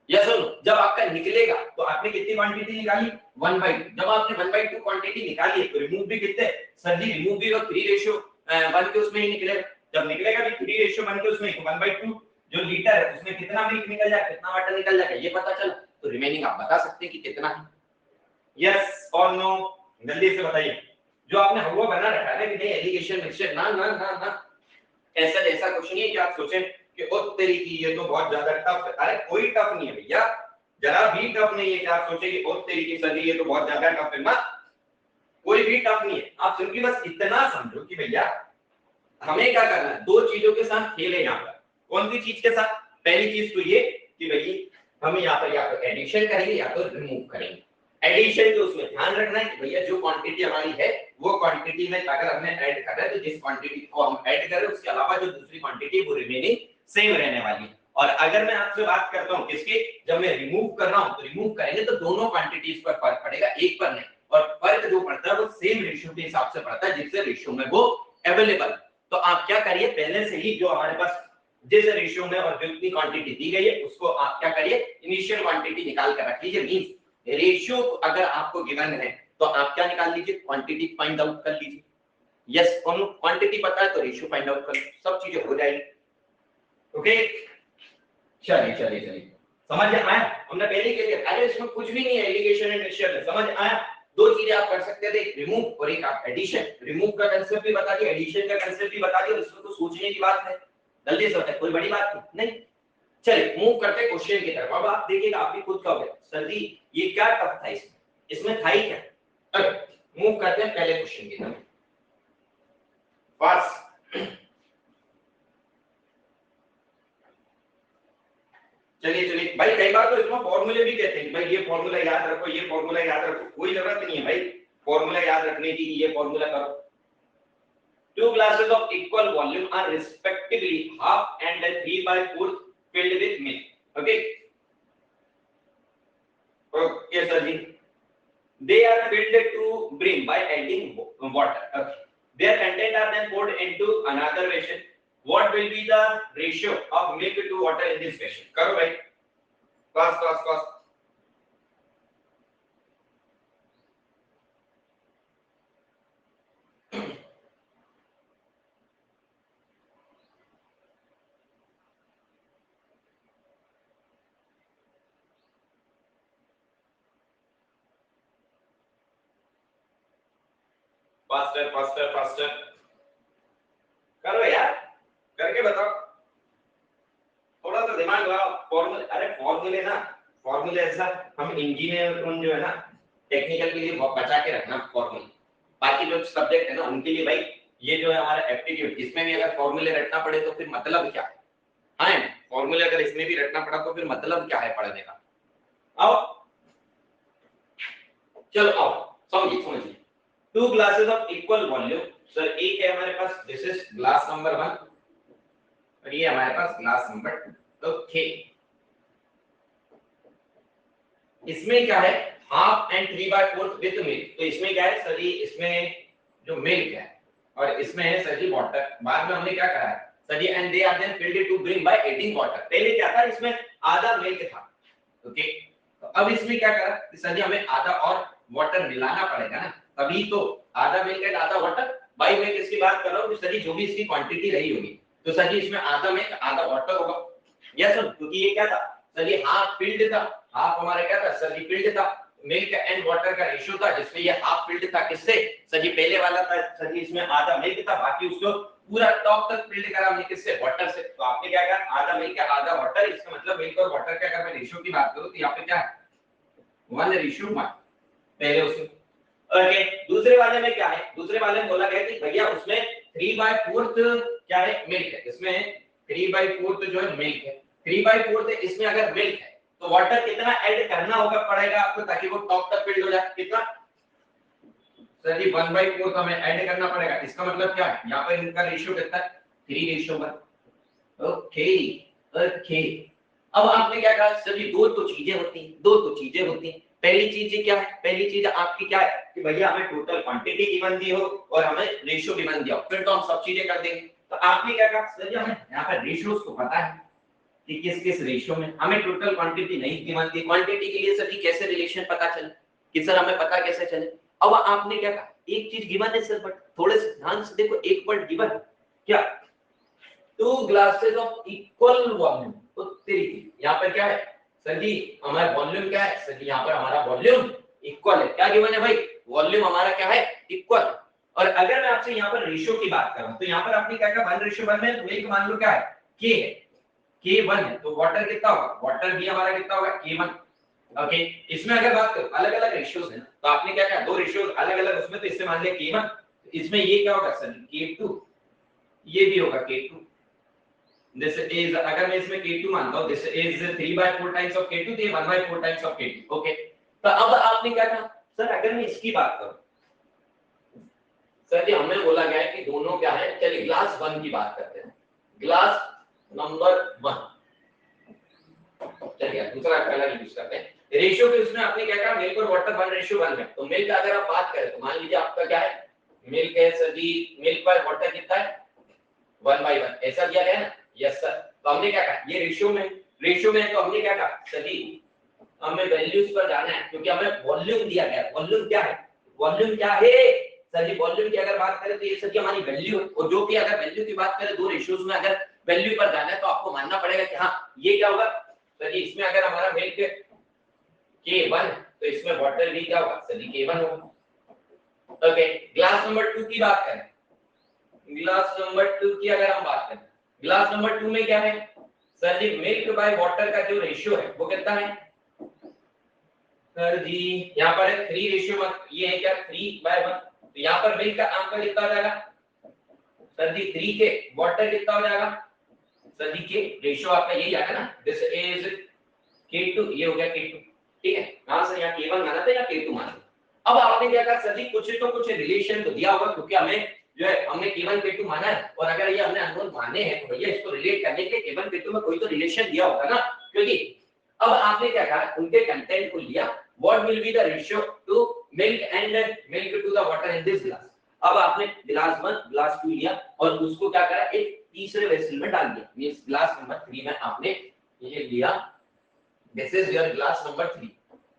Speaker 1: यस और नो। जब आपका निकलेगा तो आपने कितनी क्वांटिटी निकाली 1/2, जब आपने 1/2 क्वांटिटी निकाली तो रिमूव भी कितने सर जी, रिमूव भी 3:1 के उसमें ही निकलेगा, जब निकलेगा भी 3:1 के उसमें 1/2 जो लीटर है उसमें कितना मिल्क निकल जाएगा, कितना वाटर निकल जाएगा ये पता चला, तो रिमेनिंग आप बता सकते हैं कि कितना है। यस और नो, जल्दी से बताइए। जो आपने हवा बना रखा है ना कि नहीं एलिगेशन मिक्सचर, ना ना ना ना, ऐसा ऐसा कुछ नहीं है कि आप सोचें कि ओ तेरी की ये तो बहुत ज्यादा टफ है, अरे कोई टफ नहीं है भैया, जरा भी टफ नहीं है कि आप सोचें कि ओ तेरी की सर ये तो बहुत ज्यादा टफ है, ना कोई भी टफ नहीं है। आप सिंपली बस इतना समझो कि भैया हमें क्या करना है, दो चीजों के साथ खेले यहाँ पर। कौन सी चीज के साथ, पहली चीज तो ये कि भाई हम यहाँ पर या तो एडिशन करेंगे या तो रिमूव करेंगे। एडिशन तो उसमें ध्यान रखना है कि भैया जो क्वांटिटी हमारी है वो क्वांटिटी में अगर हमने ऐड कर रहे हैं तो जिस क्वांटिटी को हम ऐड कर रहे हैं उसके अलावा जो दूसरी क्वांटिटी वो रिमेनिंग सेम रहने वाली है। और अगर मैं आपसे बात करता हूँ किसकी, जब मैं रिमूव कर रहा हूँ तो रिमूव करेंगे तो दोनों क्वांटिटीज पर फर्क पड़ेगा, एक पर नहीं, और फर्क जो पड़ता है वो सेम रेशियो के हिसाब से पड़ता है जिससे रेशियो में वो अवेलेबल। तो आप क्या करिए पहले से ही जो हमारे पास जिस रेशियो में और जितनी क्वांटिटी दी गई है उसको आप क्या करिए इनिशियल क्वांटिटी निकाल कर रख लीजिए। मींस रेशियो अगर आपको गिवन है तो आप क्या निकाल लीजिए क्वांटिटी फाइंड आउट कर लीजिए। यस और नो, क्वांटिटी पता है तो रेशियो फाइंड आउट कर, सब चीजें हो जाएगी। ओके चलिए चलिए चलिए, समझ आया, हमने पहले ही कह दिया अरे इसमें कुछ भी नहीं है एलिगेशन एंड मिक्सचर, समझ आया। दो चीजें आप कर सकते थे, एक रिमूव और एक आप एडिशन। रिमूव का कांसेप्ट भी बता दिया, एडिशन का कांसेप्ट भी बता दिया, इसमें तो सोचने की बात है, जल्दी से बताइए, कोई बड़ी बात नहीं। चलिए मूव करते क्वेश्चन की तरफ। अब आप देखिएगा आप भी खुद कहोगे सर जी ये क्या टफ था, इसमें इसमें था ही क्या। चलो मूव करते हैं पहले क्वेश्चन की तरफ। पास चलिए चलिए भाई, कई बार तो इसमें फॉर्मूले भी कहते हैं भाई ये फॉर्मूला याद रखो, ये फॉर्मूला याद रखो, कोई जरूरत नहीं है भाई फॉर्मूला याद रखने की, ये फॉर्मूला करो। Two glasses of equal volume are respectively half and 3/4 filled with milk. Okay. Okay, sir ji. They are filled to brim by adding water. Okay. Their content are then poured into another vessel. What will be the ratio of milk to water in this vessel? करो भाई. Fast. Faster faster faster करो यार, करके बताओ, थोड़ा सा दिमाग लगाओ। फॉर्मूले, अरे फॉर्मूले ना, फॉर्मूले ऐसा हम इंजीनियर उन जो है ना टेक्निकल के लिए बहुत बचा के रखना फॉर्मूले। बाकी जो सब्जेक्ट है ना उनके लिए भाई ये जो है हमारा एप्टीट्यूड, इसमें भी अगर फॉर्मूले रटना पड़े तो फिर मतलब क्या है? हाँ, फॉर्मूले अगर इसमें भी रटना पड़ा तो फिर मतलब क्या है पढ़ने का? आओ चलो आओ समझिए समझिए। Two glasses of equal volume, sir एक है हमारे पास, दिस इज ग्लास नंबर 1 और ये हमारे पास ग्लास नंबर 2। ओके, इसमें क्या है हाफ एंड 3/4 विद मिल्क। तो इसमें क्या है सर जी, इसमें जो मिल्क है और इसमें है सर जी वाटर। बाद में हमने क्या करा है sir ji, and they are then filled to brim by adding water. पहले क्या था इसमें आधा मिल्क था। ओके, तो अब इसमें क्या करा कि सर जी हमें आधा और वाटर मिलाना पड़ेगा ना, तभी तो आधा मिल्क एंड आधा वाटर। भाई मैं किसकी बात कर रहा हूँ सर जी, जो भी इसकी क्वांटिटी रही होगी तो सर जी इसमें आधा मिल्क आधा वाटर होगा। यस सर, क्योंकि ये क्या था सर जी हाफ फिल्ड था, हाफ हमारा क्या था सर जी फिल्ड था, मिल्क एंड वाटर का रेशियो था जिसमें ये हाफ फिल्ड था। किससे सर जी, पहले वाला था सर जी इसमें आधा मिल्क था, बाकी उसको पूरा टॉप तक फिल्ड करा हमने किससे, वाटर से। तो आपने क्या कहा आधा मिल्क आधा वाटर, इसका मतलब मिल्क और वाटर के अगर मैं रेशियो की बात करूं तो यहाँ पे क्या है 1:1 पहले उसमें। ओके, दूसरे वाले में क्या है, दूसरे वाले में बोला गया कि भैया उसमें 3/4 क्या है मिल्क है, इसमें 3/4 जो है मिल्क है, 3/4 इसमें अगर मिल्क है तो वाटर कितना ऐड करना होगा पड़ेगा आपको ताकि वो टॉप तक फिल्ड हो जाए, कितना सर जी 1/4 तो हमें ऐड करना पड़ेगा। इसका मतलब क्या है यहाँ पर इनका रेशियो कितना है 3:1। ओके ओके, अब आपने क्या कहा सर जी दो तो चीजें होती हैं, दो तो चीजें होती हैं। पहली चीज क्या है, पहली चीज आपकी क्या है कि भैया हमें टोटल क्वांटिटी गिवन दी हो और हमें रेशियो गिवन दिया हो, फिर तो हम सब चीजें कर देंगे। तो आपने क्या कहा सर जी हमें यहाँ पर रेशियोज को पता है कि किस किस रेशियो में, हमें टोटल क्वांटिटी नहीं गिवन दी। क्वांटिटी के लिए सर जी कैसे रिलेशन पता चले कि सर हमें पता कैसे चले। अब आपने क्या कहा एक चीज गिवन है सर, बट थोड़े से ध्यान से देखो, एक वर्ड गिवन क्या, 2 ग्लासेस ऑफ इक्वल वॉल्यूम। तो तेरी यहाँ पर क्या है सर जी हमारा वॉल्यूम क्या है सर जी, यहाँ पर हमारा वॉल्यूम इक्वल है। क्या गिवन है भाई, वॉल्यूम हमारा क्या है इक्वल। और अगर मैं आपसे यहाँ पर रेशियो की बात करूं तो यहाँ पर आपने क्या कहा 1:1 में, तो एक मान लो क्या है के है, K1 है, तो वाटर कितना होगा, वाटर भी हमारा कितना होगा K1। ओके, इसमें अगर बात करो अलग अलग रेशियोज है ना, तो आपने क्या कहा दो रेशियोज अलग अलग उसमें, तो इससे मान लिया K1, इसमें ये क्या होगा सर K2, ये भी होगा K2। दिस इज, अगर मैं इसमें K2 मानता हूं, this is 3/4 times of K2, तो ये 1/4 टाइम्स ऑफ K2। ओके, तो अब आपने क्या कहा सर, अगर मैं इसकी बात करूं सर जी हमें बोला गया है कि दोनों क्या है, चलिए ग्लास 1 की बात करते हैं, ग्लास नंबर 1, चलिए दूसरा पहला यूज करते हैं। रेशियो के उसमें आपने क्या कहा मिल्क और वाटर 1:1 में, तो मिल्क अगर आप बात करें तो मान लीजिए आपका क्या है मिल्क है sir ji, milk by water कितना है 1/1, ऐसा दिया गया ना। यस सर, तो हमने क्या कहा ये रेशियो में, रेशियो में तो हमने क्या कहा सर जी हमें वैल्यूज पर जाना है क्योंकि हमें वॉल्यूम दिया गया है। वॉल्यूम क्या है, वॉल्यूम क्या है सर जी, वॉल्यूम की अगर बात करें तो ये सर जी हमारी वैल्यू है, और जो कि अगर वैल्यू की बात करें दो रेशियोज में अगर वैल्यू पर जाना है तो आपको मानना पड़ेगा कि हाँ ये क्या होगा सर जी, इसमें अगर हमारा मिल्क K1 तो इसमें वाटर भी क्या होगा सर जी K1 होगा। ओके, ग्लास नंबर 2 की बात करें, ग्लास नंबर 2 की अगर हम बात करें, ग्लास नंबर 2 में क्या है sir ji milk by water का जो रेशियो है वो कितना है सर जी, यहाँ पर है 3:1, ये है क्या 3/1, तो यहाँ पर मिल्क का आंकड़ा कितना हो जाएगा सर जी 3 के, वाटर कितना हो जाएगा सर जी के, रेशियो आपका यही आएगा ना, दिस इज K2, ये हो गया K2। ठीक है, कहां से यहाँ K1 माना था या K2 माना। अब आपने क्या कहा सर जी कुछ तो कुछ रिलेशन तो दिया होगा क्योंकि हमें जो है हमने K1 K2 माना है, और अगर ये हमने अननोन माने हैं तो भैया इसको रिलेट करने के K1 K2 में कोई तो रिलेशन दिया होगा ना, क्योंकि अब आपने क्या कहा उनके कंटेंट को लिया, what will be the ratio to milk and milk to the water in this glass. अब आपने ग्लास 1 ग्लास 2 लिया और उसको क्या करा एक तीसरे वेसल में डाल दिया, मींस ग्लास नंबर 3 में आपने ये लिया, this is your glass number 3,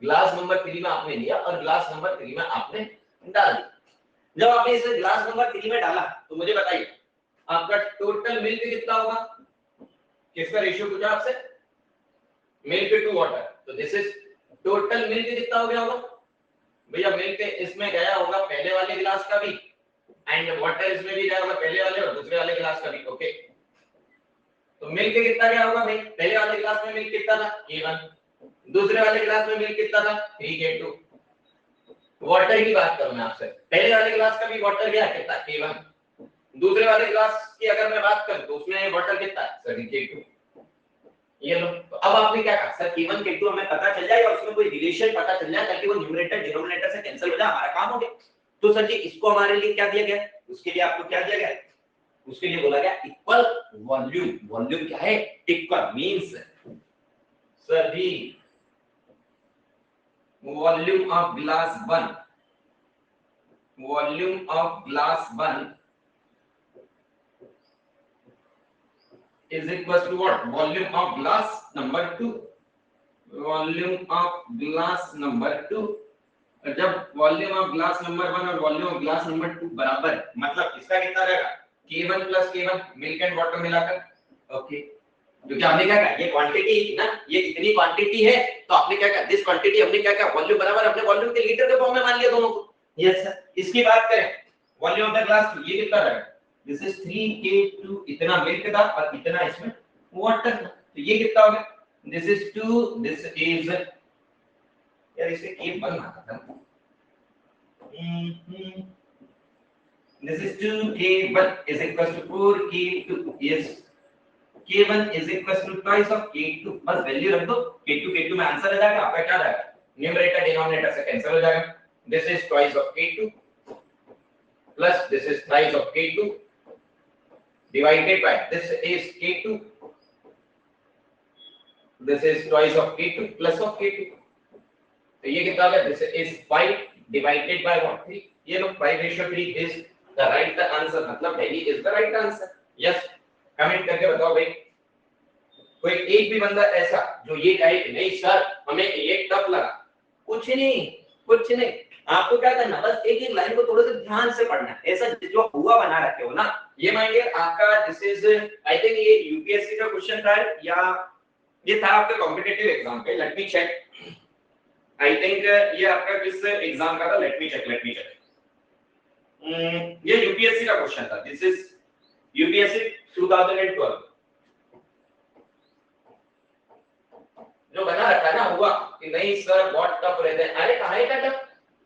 Speaker 1: glass number 3 में आपने लिया और ग्लास नंबर 3 में आपने डाल दिया। जब आपने इसे ग्लास नंबर 3 में डाला तो मुझे बताइए आपका टोटल मिल्क कितना होगा, किसका रेशियो पूछा आपसे, मिल्क टू वाटर, तो दिस इज टोटल मिल्क कितना हो गया होगा भैया, मिल्क इसमें गया होगा पहले वाले गिलास का भी एंड वाटर इसमें भी जाएगा पहले वाले और दूसरे वाले गिलास का भी। ओके, तो मिल्क कितना क्या होगा भाई? पहले वाले गिलास में मिल्क कितना था? K1, दूसरे वाले गिलास में मिल्क कितना था? 3K2। वाटर की बात करूं मैं आपसे, पहले वाले गिलास का भी वाटर क्या कितना? K1, दूसरे वाले गिलास की अगर मैं बात करूं तो उसमें वाटर कितना है? Sir K2। ये लो, तो अब आपने क्या कहा सर K1 K2 हमें पता चल जाएगा, उसमें कोई रिलेशन पता चल जाए ताकि वो न्यूमरेटर डिनोमिनेटर से कैंसिल हो जाए, हमारा काम हो गया। तो सर जी इसको हमारे लिए क्या दिया गया? उसके लिए आपको क्या दिया गया? उसके लिए बोला गया इक्वल वॉल्यूम। वॉल्यूम क्या है? Equal means sir ji volume of glass 1, volume of glass 1 is equal to what? Volume of glass number 2, volume of glass number 2। जब वॉल्यूम ऑफ ग्लास नंबर 1 और वॉल्यूम ऑफ ग्लास नंबर 2 बराबर है, मतलब इसका कितना रहेगा? K1 plus K1 milk and water मिलाकर। Okay, क्योंकि हमने क्या कहा ये क्वांटिटी थी ना, ये इतनी क्वांटिटी है, तो आपने क्या कहा दिस क्वांटिटी हमने क्या कहा वॉल्यूम बराबर, हमने वॉल्यूम के लीटर के फॉर्म में मान लिया दोनों को। यस सर, इसकी बात करें वॉल्यूम ऑफ द ग्लास, ये कितना रहेगा? दिस इज 3K2, इतना मिल्क था और इतना इसमें वाटर था, तो ये कितना हो गया? दिस इज 2, दिस इज यार इसे K बन आता था, this is 2K1 is equal to 4K2, yes, K1 is equal to twice of K2, बस वैल्यू रख दो, K2 में आंसर आ जाएगा, आपका क्या रहेगा? न्यूमरेटर डिनोमिनेटर से कैंसिल हो जाएगा। This is twice of K2 plus this is thrice of K2 divided by this is K2, this is twice of K2 plus of K2, तो ये कितना होगा? This is 5 divided by what? 3। ये लो 5:3 is the right answer, मतलब Delhi is the right answer। yes, comment करके बताओ भाई, कोई एक भी बंदा ऐसा जो ये कहे कि नहीं सर हमें ये टफ लगा। कुछ नहीं, कुछ नहीं, आपको क्या करना, बस एक एक लाइन को थोड़ा सा ध्यान से पढ़ना है, ऐसा जो हुआ बना रखे हो ना। ये माइंड आपका दिस इज आई थिंक ये यूपीएससी का क्वेश्चन था या ये था आपका कॉम्पिटिटिव एग्जाम का, let me check. I think ये आपका किस एग्जाम का था? Let me check. ये यूपीएससी का क्वेश्चन था, दिस इज यूपीएससी 2012 जो बना रखा ना हुआ कि नहीं सर बहुत टफ रहते हैं। अरे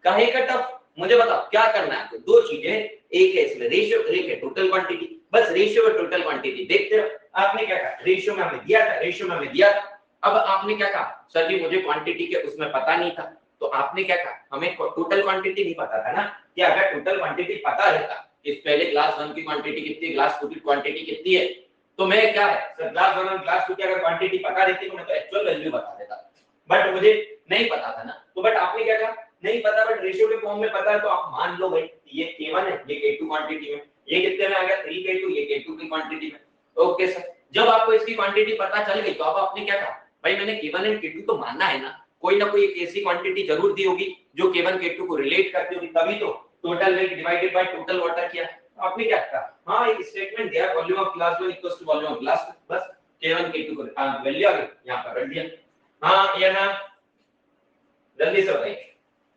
Speaker 1: काहे का टफ मुझे बताओ, क्या करना है आपको? दो चीजें, एक है इसमें रेशियो, एक है टोटल क्वांटिटी, बस रेशियो और टोटल क्वांटिटी देखते रहो। आपने क्या कहा? रेशियो में हमें दिया था, अब आपने क्या कहा? सर जी मुझे क्वांटिटी के उसमें पता नहीं था, तो आपने क्या कहा? हमें टोटल क्वांटिटी नहीं पता था ना, कि अगर टोटल क्वांटिटी पता रहता इस पहले ग्लास 1 की क्वांटिटी कितनी है, ग्लास 2 की क्वांटिटी कितनी है, तो मैं क्या है सर ग्लास 1 और ग्लास 2 की अगर क्वांटिटी पता रहती तो मैं तो एक्चुअल वैल्यू बता देता, बट मुझे नहीं पता था ना। तो बट आपने क्या कहा? नहीं पता बट रेशियो के फॉर्म में पता है, तो आप मान लो भाई ये K1 है, ये K2 क्वांटिटी में, ये कितने में आ गया? 3K2, ये K2 की क्वांटिटी में। ओके सर, जब आपको इसकी क्वांटिटी पता चल गई तो अब आपने क्या कहा? भाई मैंने K1 एंड K2 तो मानना है ना, कोई ना कोई एक ऐसी क्वांटिटी जरूर दी होगी जो K1 K2 को रिलेट करती होगी, तभी तो total weight divided by total water किया। आपने क्या कहा? हाँ एक स्टेटमेंट दिया volume of glass 1 equals to volume of glass 2, बस K1 K2 को वैल्यू आ गई, यहां पर रख दिया। हाँ या ना, जल्दी से बताइए।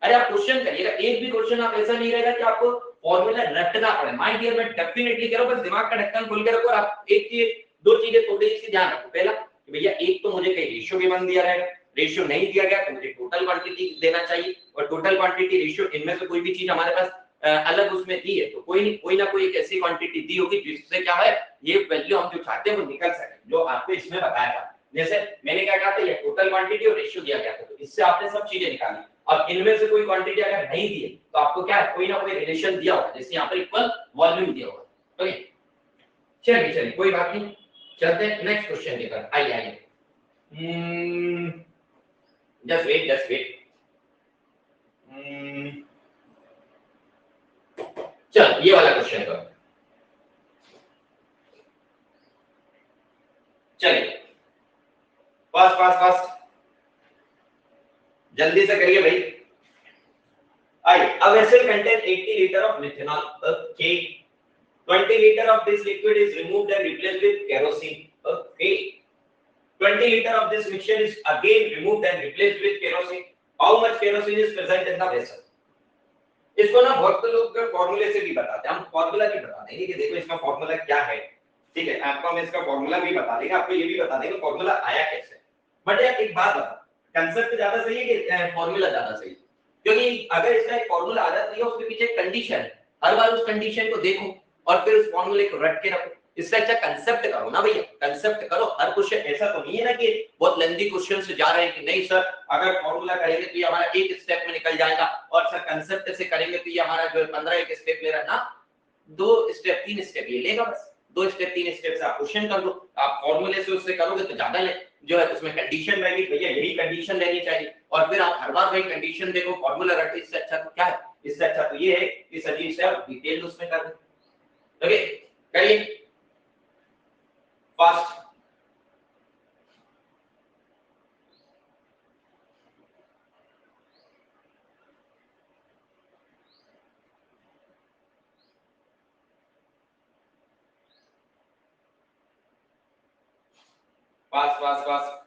Speaker 1: अरे आप क्वेश्चन करिएगा, एक भी क्वेश्चन आप ऐसा नहीं रहेगा कि आपको फॉर्मूला रटना पड़े। माय डियर मैं डेफिनेटली कह रहा हूं, बस दिमाग का ढक्कन खोल के रखो और आप एक चीज दो चीजें थोड़ी सी ध्यान रखो। पहला कि भैया एक तो मुझे कहीं रेशियो भी बन दिया रहेगा, रेशियो नहीं दिया गया तो मुझे टोटल क्वांटिटी देना चाहिए, और टोटल क्वांटिटी रेशियो इनमें से कोई भी चीज हमारे पास अलग उसमें दी है तो कोई ना कोई एक ऐसी क्वांटिटी दी होगी जिससे क्या है ये वैल्यू हम जो चाहते हैं वो निकल सके, जो आपको इसमें बताया था। जैसे मैंने क्या कहा था, ये टोटल क्वांटिटी और रेशियो दिया गया था, तो इससे आपने सब चीजें निकाली। अब इनमें से कोई क्वांटिटी अगर नहीं दी है तो आपको क्या है, कोई ना कोई रिलेशन दिया होगा, जैसे यहाँ पर इक्वल वॉल्यूम दिया होगा। ओके चलिए कोई बात नहीं, चलते हैं नेक्स्ट क्वेश्चन की तरफ। आइए जस्ट वेट चल ये वाला क्वेश्चन करो। चलिए फास्ट जल्दी से करिए भाई। आइए, a vessel contain 80 liter of methanol, okay, 20 liter of this liquid is removed and replaced with kerosene, okay, 20 liter of this mixture is again removed and replaced with kerosene. How much kerosene is present in the vessel? इसको ना बहुत लोग फॉर्मूले से भी बताते हैं, हम फॉर्मूला भी बता देंगे कि देखो इसका फॉर्मूला क्या है, ठीक है, आपको हम इसका फॉर्मूला भी बता देंगे, आपको ये भी बता देंगे फॉर्मूला आया कैसे। बट यार एक बात बता, कंसेप्ट ज्यादा सही है कि फॉर्मूला ज्यादा सही है? क्योंकि अगर इसका एक फॉर्मूला आ जाता है उसके पीछे एक कंडीशन है, हर बार उस कंडीशन को देखो और फिर उस फॉर्मूले को रट के रखो। इससे अच्छा कंसेप्ट करो ना भैया, कंसेप्ट करो। हर क्वेश्चन ऐसा तो नहीं है ना कि बहुत लेंथी क्वेश्चन से जा रहे हैं कि नहीं सर अगर फॉर्मूला करेंगे तो ये हमारा एक स्टेप में निकल जाएगा, और सर कंसेप्ट से करेंगे तो ये हमारा जो 15 एक स्टेप ले रहा है ना, 2 स्टेप 3 स्टेप ये लेगा बस। 2 स्टेप 3 स्टेप से आप क्वेश्चन कर लो, आप फॉर्मूले से उससे करोगे तो ज्यादा ले जो है उसमें कंडीशन रहेगी, भैया यही कंडीशन रहनी चाहिए, और फिर आप हर बार वही कंडीशन देखो फॉर्मूला रटो। इससे अच्छा तो क्या है, इससे अच्छा तो ये है कि सर जी से आप डिटेल उसमें कर दो। ओके करिए fast. Fast fast fast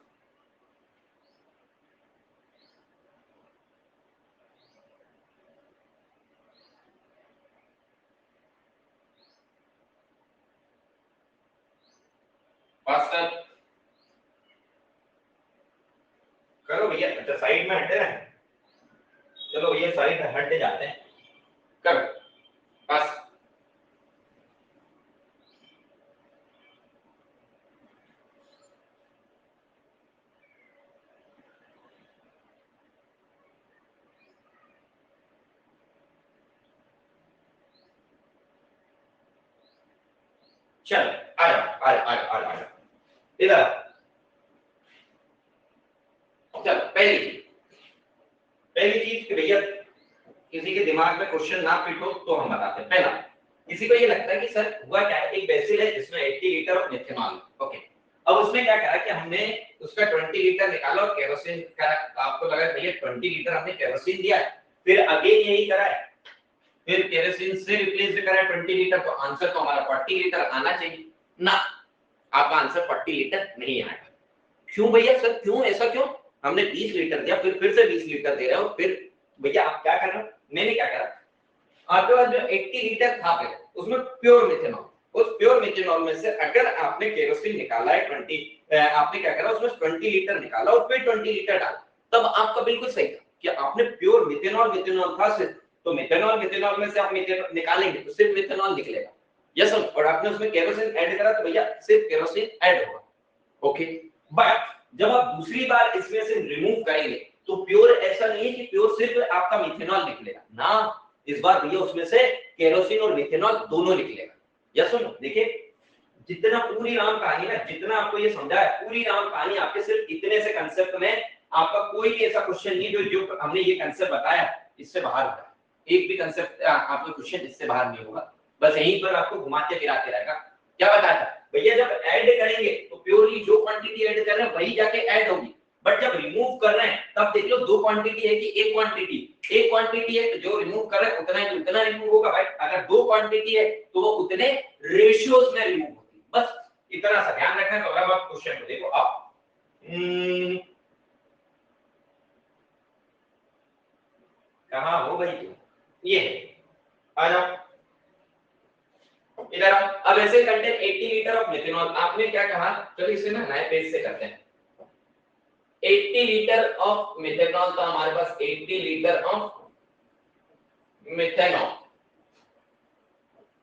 Speaker 1: faster करो भैया। अच्छा साइड में हटे ना, चलो भैया साइड हट जाते हैं, करो फास्ट। चलो आ जाओ आ जाओ आ जाओ आ जाओ इधर। चलो पहली चीज कि भैया किसी के दिमाग में क्वेश्चन ना फिट हो तो हम बताते हैं। पहला, किसी को ये लगता है कि सर हुआ क्या है, एक बेसिल है जिसमें 80 लीटर ऑफ मेथनॉल, ओके, अब उसमें क्या करा कि हमने उसका 20 लीटर निकाला और केरोसिन करा। आपको लगा भैया 20 लीटर हमने केरोसिन दिया है, फिर अगेन यही करा है, फिर केरोसिन से रिप्लेस करा है 20 लीटर, तो आंसर तो हमारा 40 लीटर आना चाहिए ना। आपका आंसर 40 लीटर नहीं आएगा। क्यों भैया, सर क्यों, ऐसा क्यों? हमने 20 लीटर दिया, फिर से 20 लीटर दे रहे हो, फिर भैया आप क्या कर रहे हो, मैंने क्या करा, आपके पास जो 80 लीटर था पहले उसमें प्योर मिथेनॉल, उस प्योर मिथेनॉल में से अगर आपने केरोसिन निकाला है 20, आपने क्या करा उसमें 20 लीटर निकाला और फिर 20 लीटर डाला, तब आपका बिल्कुल सही था कि आपने प्योर मिथेनॉल था सिर्फ, तो मिथेनॉल में से आप मिथेनॉल निकालेंगे तो सिर्फ मिथेनॉल निकलेगा। यस, और आपने उसमें केरोसिन ऐड करा तो भैया सिर्फ केरोसिन ऐड होगा। ओके, बट जब आप दूसरी बार इसमें से रिमूव करेंगे तो प्योर ऐसा नहीं है कि प्योर सिर्फ आपका मिथेनॉल निकलेगा ना, इस बार भैया उसमें से केरोसिन और मिथेनॉल दोनों निकलेगा। या सुनो देखिए, जितना पूरी राम कहानी है, जितना आपको ये समझा है, पूरी राम कहानी आपके सिर्फ इतने से कंसेप्ट में, आपका कोई भी ऐसा क्वेश्चन नहीं जो हमने ये कंसेप्ट बताया इससे बाहर होगा, एक भी कंसेप्ट आपका क्वेश्चन इससे बाहर नहीं होगा, बस यहीं पर आपको घुमाते फिराते रहेगा। क्या बताया था भैया, जब ऐड करेंगे तो प्योरली जो क्वांटिटी ऐड कर रहे हैं वही जाके ऐड होगी, बट जब रिमूव कर रहे हैं तब देख लो दो क्वांटिटी है कि एक क्वांटिटी है, तो जो रिमूव कर रहे हैं उतना ही उतना रिमूव होगा भाई। अगर दो क्वांटिटी है तो वो उतने रेशियोज में रिमूव होती है, बस इतना सा ध्यान रखना है। तो अब आप क्वेश्चन को देखो, आप कहां हो भाई, ये है, आ जाओ इधर। अब ऐसे कंटेन 80 लीटर ऑफ मिथेनॉल, आपने क्या कहा, चलो इसे ना नए पेज से करते हैं। 80 लीटर ऑफ मिथेनॉल, तो हमारे पास 80 litre of methanol,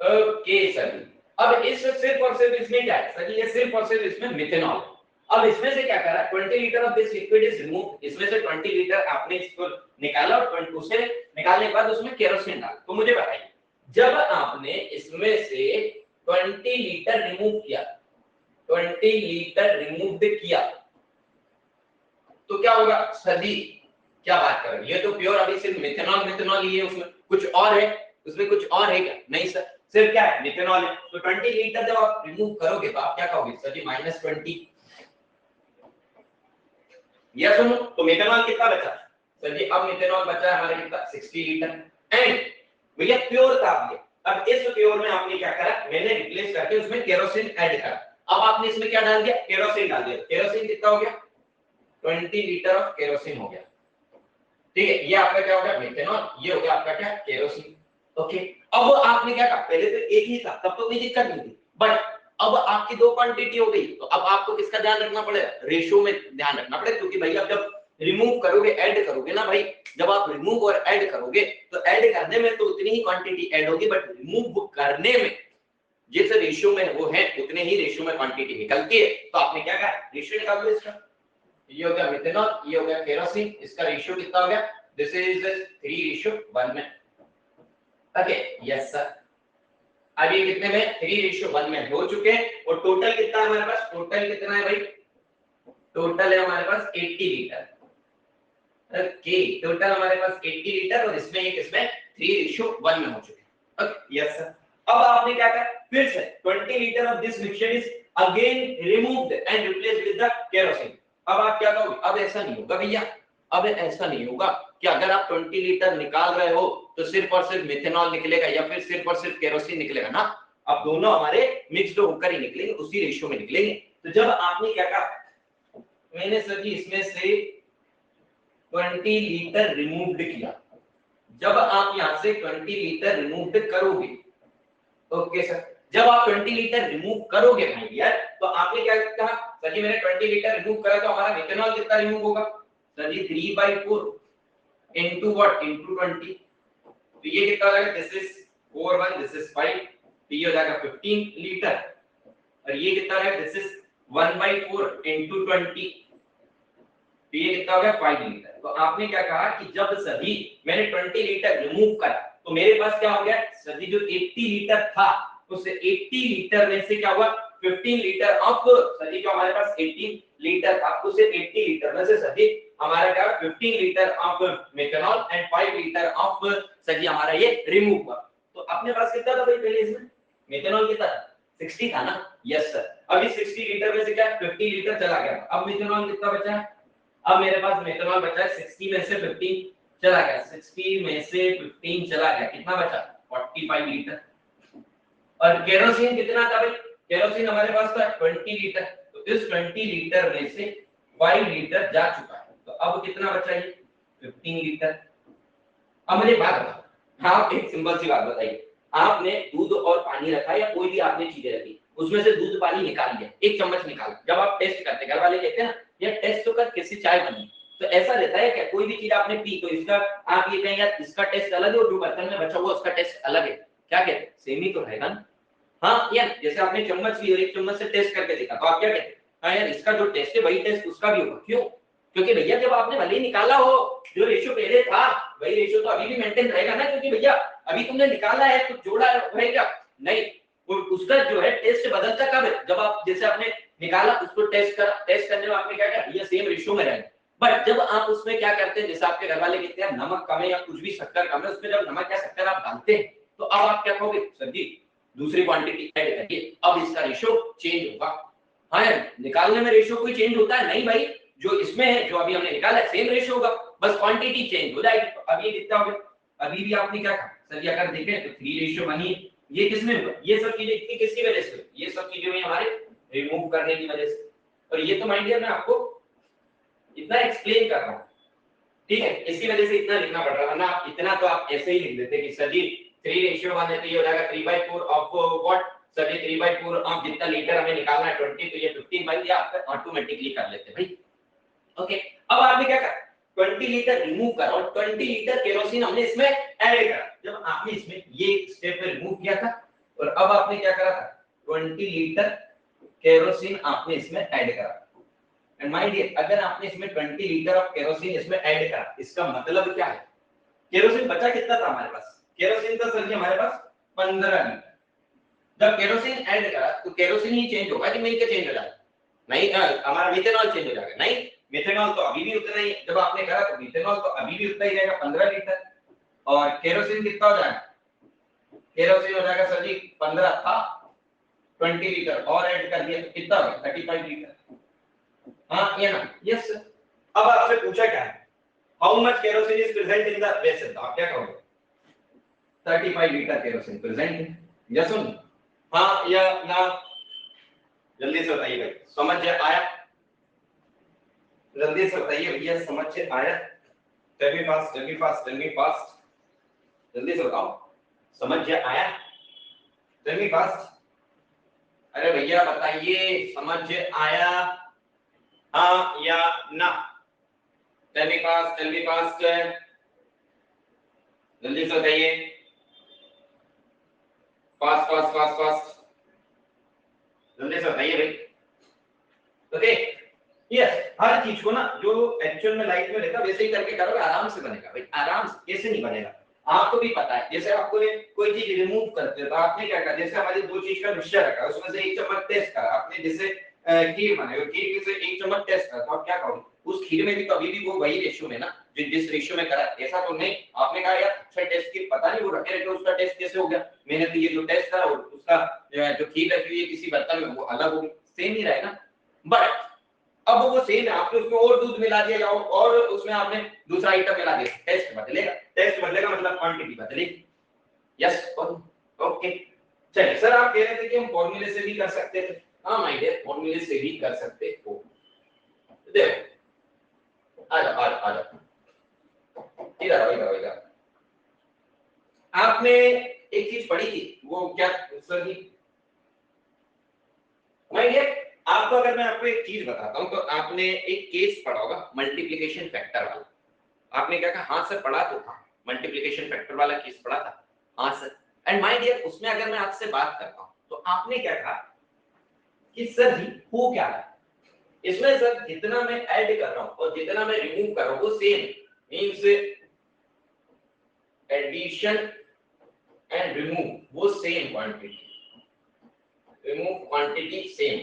Speaker 1: okay sir. अब इस सिर्फ और सिर्फ इसमें क्या है सर, ये सिर्फ और सिर्फ इसमें मिथेनॉल। अब इसमें से क्या करा, 20 litre of this liquid is remove, इसमें से 20 लीटर आपने इसको निकाला और 20 उसे निकालने के बाद उसमें केरोसिन डाला। तो मुझे बताइए, जब आपने इसमें से 20 लीटर रिमूव किया, 20 लीटर रिमूव किया तो क्या होगा सर जी, क्या बात कर रहे हैं, ये तो प्योर अभी सिर्फ मिथेनॉल ही है, उसमें कुछ और है, उसमें कुछ और है क्या? नहीं सर, सिर्फ क्या है, मिथेनॉल है। तो 20 लीटर जब आप रिमूव करोगे तो आप क्या कहोगे सर जी, -20। या सुनो, तो मिथेनॉल कितना बचा सर जी, अब मिथेनॉल बचा है हमारे कितना, 60 लीटर, एंड भैया प्योर था आपके। अब इस प्योर में आपने क्या करा, मैंने रिप्लेस करके उसमें केरोसिन ऐड करा। अब आपने इसमें क्या डाल दिया, केरोसिन डाल दिया। केरोसिन कितना हो गया, 20 लीटर ऑफ केरोसिन हो गया। ठीक है, ये आपका क्या हो गया मेथनॉल, ये हो गया आपका क्या केरोसिन। ओके, अब आपने क्या कहा, पहले तो एक ही था तब तो कोई दिक्कत नहीं थी, बट अब आपकी दो क्वांटिटी हो गई, तो अब आपको किसका ध्यान रखना पड़ेगा, रेशियो में ध्यान रखना पड़ेगा, क्योंकि भाई अब जब रिमूव करोगे ऐड करोगे ना भाई, जब आप रिमूव और ऐड करोगे तो ऐड करने में तो उतनी ही क्वांटिटी ऐड होगी, बट रिमूव करने में जिस रेशियो में वो है उतने ही रेशियो में क्वांटिटी निकलती है। तो आपने क्या कहा, रेशियो निकाल लो इसका, ये हो गया मेथनॉल, ये हो गया केरोसिन, इसका रेशियो कितना हो गया, दिस इज 3:1 में। ओके यस सर, अब ये कितने में 3:1 में हो चुके हैं, और टोटल कितना है हमारे पास, टोटल कितना है भाई, टोटल है हमारे पास 80 लीटर। ओके, टोटल हमारे पास 80 लीटर, और इसमें ये किसमें 3:1 में हो चुके हैं। ओके यस सर, अब आपने क्या कहा, फिर से 20 litre of this mixture is again removed and replaced with the kerosene. अब आप क्या कहोगे, अब ऐसा नहीं होगा भैया, अब ऐसा नहीं होगा कि अगर आप 20 लीटर निकाल रहे हो तो सिर्फ और सिर्फ मेथनॉल निकलेगा या फिर सिर्फ और सिर्फ केरोसिन निकलेगा ना, अब दोनों हमारे मिक्स्ड होकर ही निकलेंगे, उसी रेशियो में निकलेंगे। तो जब आपने क्या कहा, मैंने सर जी इसमें से 20 लीटर रिमूव्ड किया, जब आप यहां से 20 लीटर रिमूव्ड करोगे, ओके सर, जब आप 20 लीटर रिमूव करोगे भाई यार, तो आपने क्या कहा, सर जी मैंने 20 लीटर रिमूव करा तो हमारा मेथनॉल कितना रिमूव होगा, sir ji 3/4 into what, into 20, तो ये कितना हो जाएगा, दिस इज 4 1, दिस इज 5, तो ये हो जाएगा 15 लीटर, और ये कितना है, दिस इज 1/4 into 20, तो ये कितना हो गया 5 लीटर। तो आपने क्या कहा कि जब सभी मैंने 20 लीटर रिमूव करा तो मेरे पास क्या हो गया, सभी जो 80 लीटर था उस 80 लीटर में से क्या हुआ, 15 लीटर ऑफ सभी जो हमारे पास 18 लीटर था उस 80 लीटर में से सभी हमारा क्या 15 litre of methanol and 5 litre of सभी हमारा ये रिमूव हुआ। तो अपने पास कितना था भाई पहले इसमें, मेथनॉल कितना था, 60 था ना, यस सर, अभी 60 लीटर में से क्या 50 लीटर चला गया, अब मेथनॉल कितना बचा है, अब मेरे पास मेथनॉल बचा है 60 में से 15 चला गया, 60 में से 15 चला गया, कितना बचा 45 लीटर। और केरोसिन कितना था भाई, केरोसिन हमारे पास था 20 लीटर, तो इस 20 लीटर में से 5 लीटर जा चुका है, तो अब कितना बचा ये 15 लीटर। अब मुझे बात बताओ, हाँ एक सिंपल सी बात बताइए, आपने दूध और पानी रखा या कोई भी आपने चीजें रखी, उसमें से दूध पानी निकाल लिया, एक चम्मच निकाल, जब आप टेस्ट करते घर वाले कहते हैं ना ये टेस्ट तो कर कैसी चाय बनी, तो ऐसा रहता है क्या, कोई भी चीज आपने पी तो इसका आप ये कहें यार इसका टेस्ट अलग है और जो बर्तन में बचा हुआ उसका टेस्ट अलग है, क्या कहते हैं सेम ही तो रहेगा ना। हाँ यार जैसे आपने चम्मच ली और एक चम्मच से टेस्ट करके देखा तो आप क्या कहते हैं, हाँ यार इसका जो टेस्ट है वही टेस्ट उसका भी होगा, क्यों, क्योंकि भैया जब आपने भले ही निकाला हो जो रेशियो पहले था वही रेशियो तो अभी भी मेंटेन रहेगा ना, क्योंकि भैया अभी तुमने निकाला है तो जोड़ा रहेगा नहीं, उसका जो है टेस्ट बदलता कब है, जब आप जैसे आपने निकाला उसको टेस्ट करने में आपने क्या किया, ये सेम रेशियो में रहेगा, बट जब आप उसमें क्या करते हैं, जैसे आपके घर वाले कहते हैं नमक कम है या कुछ भी शक्कर कम है, उसमें जब नमक या शक्कर आप डालते हैं तो अब आप क्या कहोगे, सर जी दूसरी क्वांटिटी ऐड करिए, अब इसका रेशियो चेंज होगा। हाँ यार निकालने में रेशियो कोई चेंज होता है नहीं भाई, जो इसमें है जो अभी हमने निकाला है सेम रेशियो होगा, बस क्वांटिटी चेंज हो जाएगी। तो अब ये कितना हो गया, अभी भी आपने क्या कहा सर जी अगर देखें तो 3:1 ही, ये किसमें हुआ, ये सब चीजें इतनी किसकी वजह से, ये सब चीजें हुई हमारे रिमूव करने की वजह से, और ये तो माइंड मैं आपको इतना एक्सप्लेन कर रहा हूँ, ठीक है, इसी वजह से इतना लिखना पड़ रहा है ना, आप इतना तो आप ऐसे ही लिख देते कि सर जी 3:1 है तो ये हो जाएगा 3/4 of what, sir ji 3/4 of जितना लीटर हमें निकालना है 20, तो ये 15 बाई दिया आप ऑटोमेटिकली कर लेते भाई। ओके, अब आपने क्या करा 20 लीटर रिमूव करा और 20 लीटर केरोसिन हमने इसमें ऐड करा, जब आपने इसमें ये स्टेप पे रिमूव किया था और अब आपने क्या करा था 20 लीटर केरोसिन आपने इसमें ऐड करा, एंड माय डियर अगर आपने इसमें 20 लीटर ऑफ केरोसिन इसमें ऐड करा इसका मतलब क्या है, केरोसिन बचा कितना था हमारे पास, केरोसिन था सर जी हमारे पास 15 लीटर, जब केरोसिन ऐड करा तो केरोसिन ही चेंज होगा कि मिलकर चेंज हो जाएगा, नहीं हमारा मेथनॉल चेंज हो जाएगा, नहीं मेथनॉल तो अभी भी उतना ही, जब आपने करा तो मेथनॉल तो अभी भी उतना ही रहेगा 15 लीटर, और केरोसिन कितना हो जाएगा, केरोसिन हो जाएगा सर जी 15 था 20 लीटर और ऐड कर दिया तो कितना हो गया 35 लीटर, हाँ ये ना, यस सर। अब आपसे पूछा क्या है, how much kerosene is present in the vessel, आप क्या कहोगे 35 लीटर केरोसिन प्रेजेंट है, यस और नो, हाँ या ना, जल्दी से बताइए भाई, समझ आया, जल्दी से बताइए भैया समझ आया, tell me fast, tell me fast, tell me fast, जल्दी से बताओ, समझ आया? Tell me fast. अरे भैया बताइए, समझ आया हाँ या ना? Tell me fast, tell me fast, जल्दी से बताइए, फास्ट फास्ट फास्ट फास्ट, जल्दी से बताइए भाई। ओके यस, हर चीज को ना जो एक्चुअल में लाइफ में रहता है वैसे ही करके करोगे, आराम से बनेगा भाई, आराम से। कैसे नहीं बनेगा आपको भी पता है। जैसे आपको कोई चीज रिमूव करते हो तो आपने क्या करा, जैसे हमारे दो चीज का मिक्सचर रखा, उसमें से एक चम्मच टेस्ट करा आपने, जैसे खीर बनाई, खीर में से एक चम्मच टेस्ट करा, तो आप क्या करोगे? उस खीर में भी कभी भी वो वही रेशियो में ना, जिस रेशियो में करा, ऐसा तो नहीं आपने कहा यार अच्छा टेस्ट की पता नहीं वो रखे रखे उसका टेस्ट कैसे हो गया, मैंने तो ये जो टेस्ट करा उसका जो खीर रखी हुई है किसी बर्तन में वो अलग हो गई, सेम ही रहेगा। बट अब वो सेम है, आपने उसमें और दूध मिला दिया और उसमें आपने दूसरा आइटम मिला दिया, टेस्ट बदलेगा, टेस्ट बदलेगा मतलब क्वांटिटी बदलेगी। यस ओके चलिए सर, आप कह रहे थे कि हम फॉर्मूले से भी कर सकते थे। हाँ माय डियर, फॉर्मूले से भी कर सकते हो। देखो आ जाओ आ जाओ आ जाओ, इधर आओ इधर आओ इधर। आपने एक चीज पढ़ी थी, वो क्या सर जी? माय डियर, आपको अगर मैं आपको एक चीज बताता हूं तो आपने एक केस पढ़ा होगा मल्टीप्लिकेशन फैक्टर वाला। आपने क्या कहा? हाँ सर पढ़ा तो था, मल्टीप्लिकेशन फैक्टर वाला केस पढ़ा था। हाँ सर। एंड माय डियर, उसमें अगर मैं आपसे बात करता हूं तो आपने क्या कहा कि सर जी हो क्या रहा है इसमें? सर जितना मैं ऐड कर रहा हूं और जितना मैं रिमूव कर रहा हूं वो same, means addition and remove वो same quantity, remove quantity same.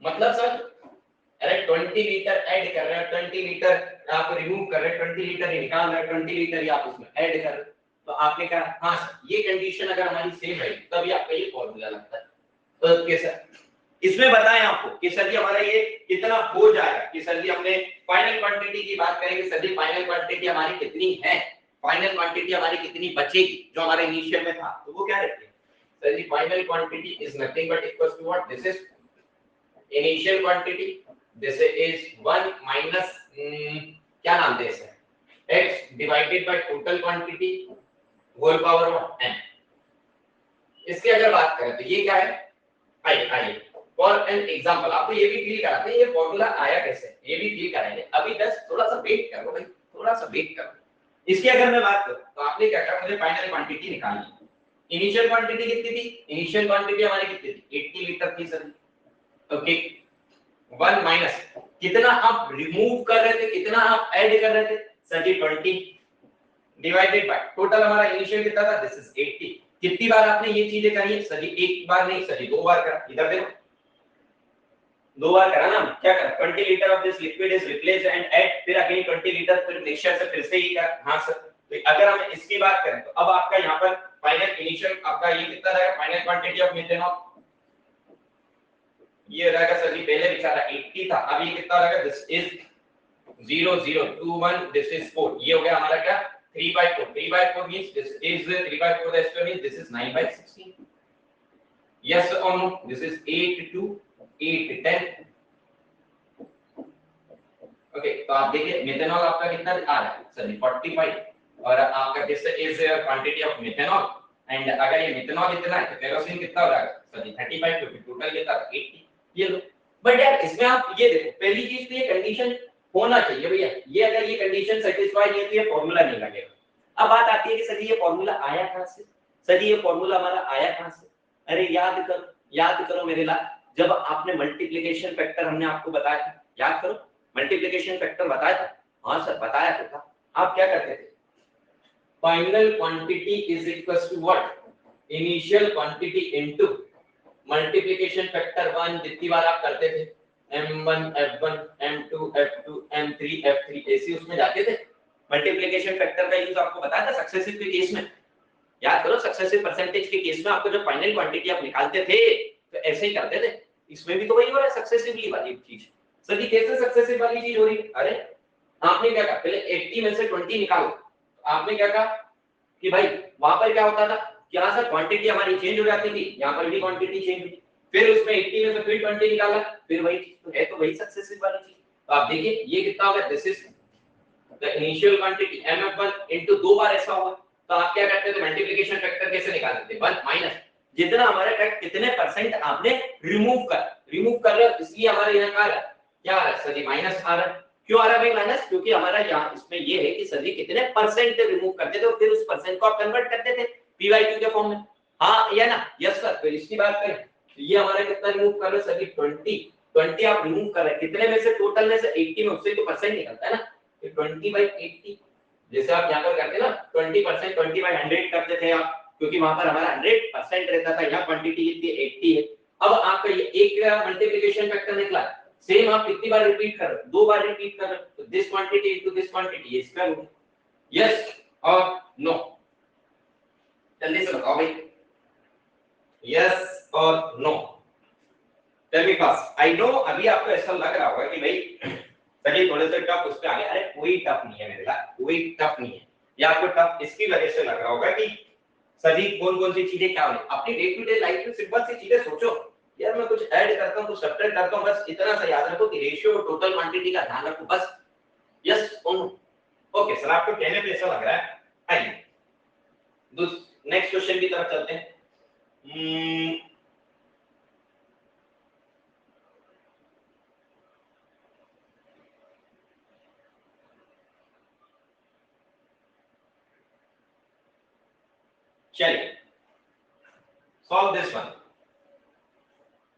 Speaker 1: मतलब सर अरे 20 लीटर ऐड कर रहे हैं, 20 लीटर आप रिमूव कर रहे हैं, 20 लीटर निकाल रहे हैं, 20 लीटर ही आप उसमें ऐड कर रहे हैं। तो आपने कहा हाँ सर ये कंडीशन अगर हमारी सेम है तभी आपका ये फॉर्मूला लगता है। तो ओके सर, इसमें बताएं आपको कि सर जी हमारा ये कितना हो जाएगा, कि सर जी हमने फाइनल क्वांटिटी की बात करेंगे, सर जी फाइनल क्वांटिटी हमारी कितनी है, फाइनल क्वांटिटी हमारी कितनी बचेगी जो हमारे इनिशियल में था, तो वो क्या रहती है? Sir ji final quantity is nothing but equals to what? This is initial quantity, this is 1 minus क्या नाम दे इसे, x divided by total quantity whole power of n। इसकी अगर बात करें तो ये क्या है? आइए आइए फॉर एन एग्जांपल आपको ये भी क्लियर कराते हैं ये फॉर्मूला आया कैसे, ये भी क्लियर कराएंगे। अभी बस थोड़ा सा वेट करो भाई, थोड़ा सा वेट करो। इसकी अगर मैं बात करूं तो आपने क्या कहा, मुझे फाइनल क्वांटिटी निकालनी है। इनिशियल क्वांटिटी कितनी थी? इनिशियल क्वांटिटी हमारी कितनी थी? 80 लीटर थी सर। ओके 1 माइनस कितना आप रिमूव कर रहे थे, कितना आप ऐड कर रहे थे? Sir ji 20 divided by total हमारा इनिशियल कितना था? This is 80। कितनी बार आपने ये चीजें करी है? सर जी एक बार नहीं सर जी दो बार करा। इधर देखो दो बार करा ना, क्या करा? 20 litre of this liquid is replaced and add, फिर अगेन 20 लीटर, फिर मिक्सचर से फिर से ही करा। हां सर, तो अगर हम इसकी बात करें तो अब आपका यहां पर फाइनल इनिशियल आपका ये कितना रहेगा? फाइनल क्वांटिटी ऑफ मेथनॉल ये रहेगा सर जी, पहले बेचारा 80 था, अब ये कितना रहेगा? This is 0021, this is 4। ये हो गया हमारा क्या? 3/4। 3/4 means this is 3/4 the square means this is 9/16। Yes और no? This is 8 to 8 10। Okay तो आप देखिए मेथनॉल आपका कितना आ रहा है सर जी? 45। और आपका this is quantity of methanol and अगर ये मेथनॉल इतना है तो केरोसिन कितना हो रहा है सर जी? 35, क्योंकि टोटल कितना 80। ये लो। बट यार इसमें आप ये देखो, पहली चीज तो ये कंडीशन होना चाहिए भैया, ये अगर ये कंडीशन सेटिस्फाई नहीं है तो ये फॉर्मूला नहीं लगेगा। अब बात आती है कि सर ये फॉर्मूला आया कहां से? सर ये फॉर्मूला हमारा आया कहां से? अरे याद करो मेरे लाल, जब आपने मल्टीप्लिकेशन फैक्टर हमने आपको बताया था, याद करो मल्टीप्लिकेशन फैक्टर बताया था। हाँ सर बताया तो था। आप क्या करते थे? Final quantity is equals to what? Initial quantity into multiplication factor 1 जितनी बार आप करते थे, m1 f1 m2 f2 m3 f3 ऐसे उसमें जाते थे। मल्टीप्लिकेशन फैक्टर का यूज आपको बताया था सक्सेसिव के केस में, याद करो सक्सेसिव परसेंटेज के केस में आपको जब फाइनल क्वांटिटी आप निकालते थे तो ऐसे ही करते थे। इसमें भी तो वही हो रहा है सक्सेसिवली वाली चीज। सर जी कैसे सक्सेसिव वाली चीज हो रही? अरे आपने क्या कहा, पहले 80 में से 20 निकालो। आपने क्या कहा कि भाई वहां पर क्या होता था, यहाँ से क्वांटिटी हमारी चेंज हो जाती थी, यहाँ पर भी क्वांटिटी चेंज हुई, फिर उसमें 80 में से फिर 20 निकाला, फिर वही चीज तो है, तो वही सक्सेसिव वाली चीज। तो आप देखिए ये कितना होगा? This is the initial quantity mf1 into 2 बार ऐसा होगा, तो आप क्या करते थे, मल्टीप्लिकेशन फैक्टर कैसे निकालते थे, 1 माइनस जितना हमारा का कितने परसेंट आपने रिमूव कर रहे हो, इसलिए हमारे यहाँ क्या आ रहा है सर जी, माइनस आ रहा है। क्यों आ रहा है भाई माइनस, क्योंकि हमारा यहाँ इसमें ये है कि सर जी कितने परसेंट रिमूव करते थे, फिर उस परसेंट को आप कन्वर्ट करते थे पी/क्यू के फॉर्म में, हाँ या ना, यस सर। तो इसकी बात करें तो ये हमारा कितना रिमूव कर रहे हो सर जी, 20 आप रिमूव कर रहे हैं, कितने में से, टोटल में से 80 में, उससे तो परसेंट निकलता है ना, तो 20/80, जैसे आप यहाँ पर करते ना 20%, 20/100 करते थे आप, क्योंकि वहां पर हमारा 100% रहता था, यहाँ क्वांटिटी कितनी 80 है। अब आपका ये एक मल्टीप्लिकेशन फैक्टर निकला, सेम आप कितनी बार रिपीट कर रहे हो, 2 बार रिपीट कर रहे हो, तो this quantity into this quantity, ये स्क्वायर हो गया, यस और नो, जल्दी से बताओ भाई, यस और no, tell me fast. I know अभी आपको ऐसा लग रहा होगा कि भाई चलिए थोड़े से टफ उस पे आ गए, अरे कोई टफ नहीं है मेरे लिए, कोई टफ नहीं है, या आपको टफ इसकी वजह से लग रहा होगा कि सभी कौन-कौन सी चीजें क्या होने, अपनी डे टू डे लाइफ में सिंपल सी चीजें सोचो यार, मैं कुछ ऐड करता हूं, कुछ सब्ट्रैक्ट करता हूं, बस इतना सा याद रखो कि रेशियो और टोटल क्वांटिटी का ध्यान रखो बस, यस और नो। ओके सर, आपको कहने पे ऐसा लग रहा है, आइए नेक्स्ट क्वेश्चन की तरफ चलते हैं। चलिए सॉल्व दिस वन,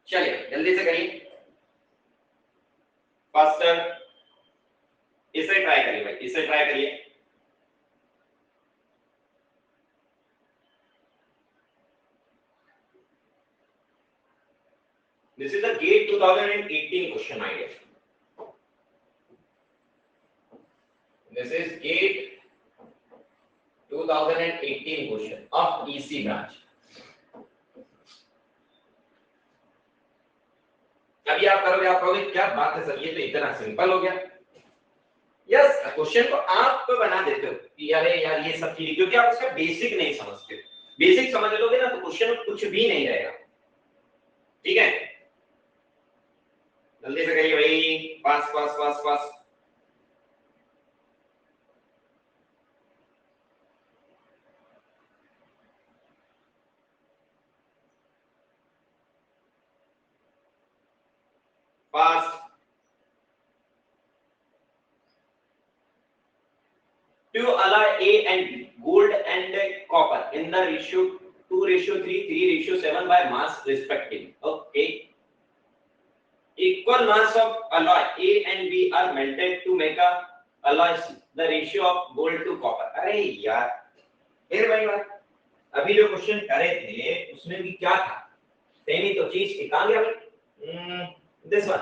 Speaker 1: चलिए जल्दी से करिए फास्टर, इसे ट्राई करिए भाई, इसे ट्राई करिए। This is the GATE 2018 question I guess, this is GATE 2018 question of EC branch. अभी आप करोगे क्या बात है सर, ये तो इतना सिंपल हो गया, यस क्वेश्चन को आप तो बना देते हो कि अरे यार ये सब चीजें, क्योंकि आप उसका बेसिक नहीं समझते, बेसिक समझ लोगे ना तो क्वेश्चन में कुछ भी नहीं रहेगा, ठीक है, जल्दी से करिए भाई, पास पास पास पास। Fast. To alloy A and B, gold and copper in the ratio 2:3, 3:7 by mass respectively. Okay. Equal mass of alloy A and B are melted to make a alloy C. The ratio of gold to copper. अरे यार, फिर वही बात, अभी जो question करे थे उसमें भी क्या था, सेम ही तो चीज थी, कहां गया भाई, दिस वन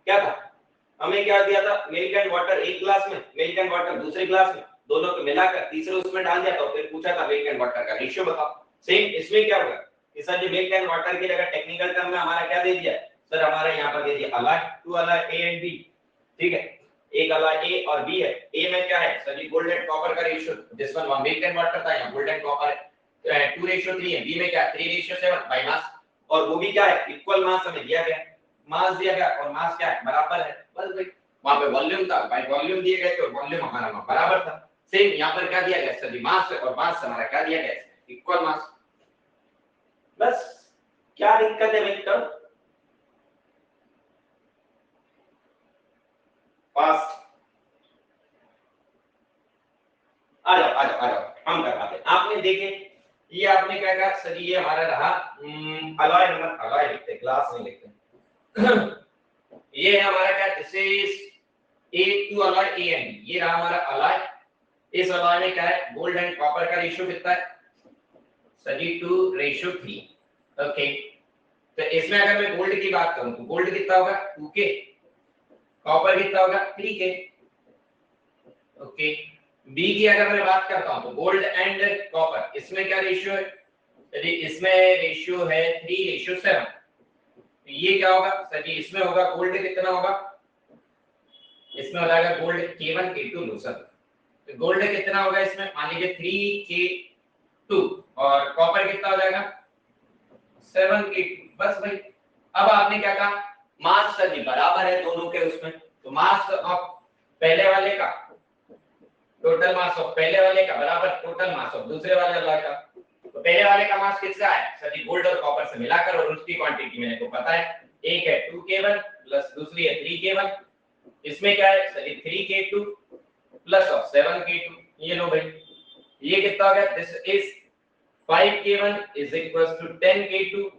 Speaker 1: क्या था, हमें क्या दिया था, मिल्क एंड वाटर एक ग्लास में, मिल्क एंड वाटर दूसरे ग्लास में, दोनों को मिलाकर तीसरे उसमें डाल दिया, तो फिर पूछा था मिल्क एंड वाटर का रेशियो बताओ। सेम इसमें क्या होगा कि सर जो मिल्क एंड वाटर की जगह टेक्निकल टर्म में हमारा क्या दे दिया सर, हमारा यहाँ पर दे दिया alloy, two alloy A and B, ठीक है, एक अलॉय ए और बी है, ए में क्या है sir ji gold and copper का ratio, this one milk and water था, यहाँ गोल्ड एंड कॉपर है 2:3 है, बी में क्या 3:7 बाय मास, और वो भी क्या है इक्वल मास हमें दिया गया, मास दिया गया और मास क्या है बराबर है, बस भाई वहां पे वॉल्यूम था, बाय वॉल्यूम दिए गए तो वॉल्यूम हमारा बराबर था, सेम यहाँ पर क्या दिया गया सर मास, और मास हमारा क्या दिया गया इक्वल मास, बस क्या दिक्कत है भाई, तब फास्ट आ जाओ हम करवाते हैं, आपने देखे ये आपने क्या कहा सर ये हमारा रहा अलॉय नंबर, अलॉय लिखते हैं ग्लास नहीं लिखते ये है हमारा क्या, this is A2 alloy A and B, ये रहा हमारा अलॉय, इस अलॉय में क्या है गोल्ड एंड कॉपर का रेशियो कितना है सर जी 2:3, ओके, तो इसमें अगर मैं गोल्ड की बात करूं तो गोल्ड कितना होगा 2K, कॉपर कितना होगा 3K, ओके, बी की अगर मैं बात करता हूं तो गोल्ड एंड कॉपर इसमें क्या रेशियो है सर जी, इसमें रेशियो है 3:7, तो ये क्या होगा सर जी, इसमें होगा गोल्ड कितना होगा, इसमें हो जाएगा गोल्ड K1 K2 लो सर, तो गोल्ड कितना होगा इसमें मान लीजिए 3K2 और कॉपर कितना हो जाएगा 7K2, बस भाई। अब आपने क्या कहा मास सर जी बराबर है दोनों के उसमें, तो मास ऑफ पहले वाले का टोटल मास ऑफ पहले वाले का बराबर टोटल मास ऑफ दूसरे वाले का। तो पहले वाले का मास किसका है सर जी, गोल्ड और कॉपर से मिलाकर, और उसकी क्वांटिटी मेरे को पता है, एक है 2k1 प्लस दूसरी है 3k1। इसमें क्या है sir ji 3k2 plus of 7k2। ये लो भाई, ये कितना हो गया, this is 5k1 is equals to 10k2।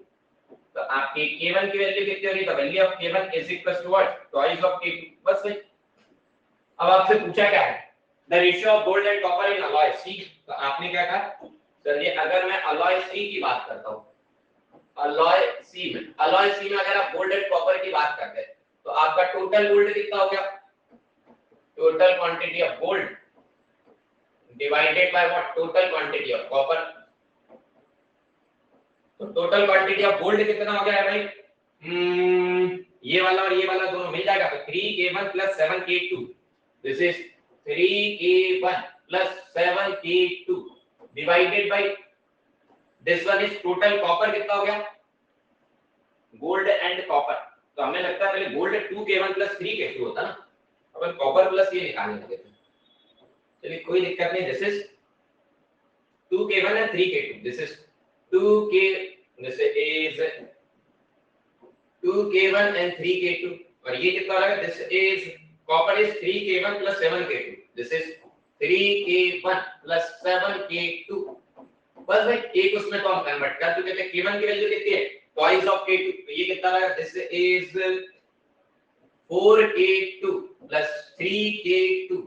Speaker 1: तो आपके k1 की वैल्यू कितनी होगी, the value of k1 is equals to what, twice of k2। बस भाई, अब आपसे पूछा क्या है, the ratio of gold and copper in alloy C. तो आपने क्या कहा सर ये, अगर मैं अलॉय सी की बात करता हूं, अलॉय सी में अगर आप गोल्ड एंड कॉपर की बात करते हैं, तो आपका टोटल गोल्ड कितना हो गया, total quantity of gold divided by what, total quantity of copper. तो टोटल क्वांटिटी ऑफ गोल्ड कितना हो गया है भाई, ये वाला और ये वाला दोनों मिल जाएगा, तो 3k1 plus 7k2, this is 3k1 plus 7k2 divided by this one is total copper कितना हो गया, गोल्ड एंड कॉपर। तो हमें लगता है पहले गोल्ड 2k1 plus 3k2 होता ना, अपन कॉपर प्लस ये निकालने लगे थे। चलिए कोई दिक्कत नहीं, this is 2k1 and 3k2, this is 2k, this is 2k1 and 3k2, और ये कितना आ रहा है, this is copper is 3k1 plus 7k2, this is 3k1 plus 7k2। बस भाई एक उसमें तो हम कन्वर्ट कर चुके थे, k1 की वैल्यू कितनी है, ट्वाइस ऑफ k2, तो ये कितना आ रहा है, this is 4k2 plus 3k2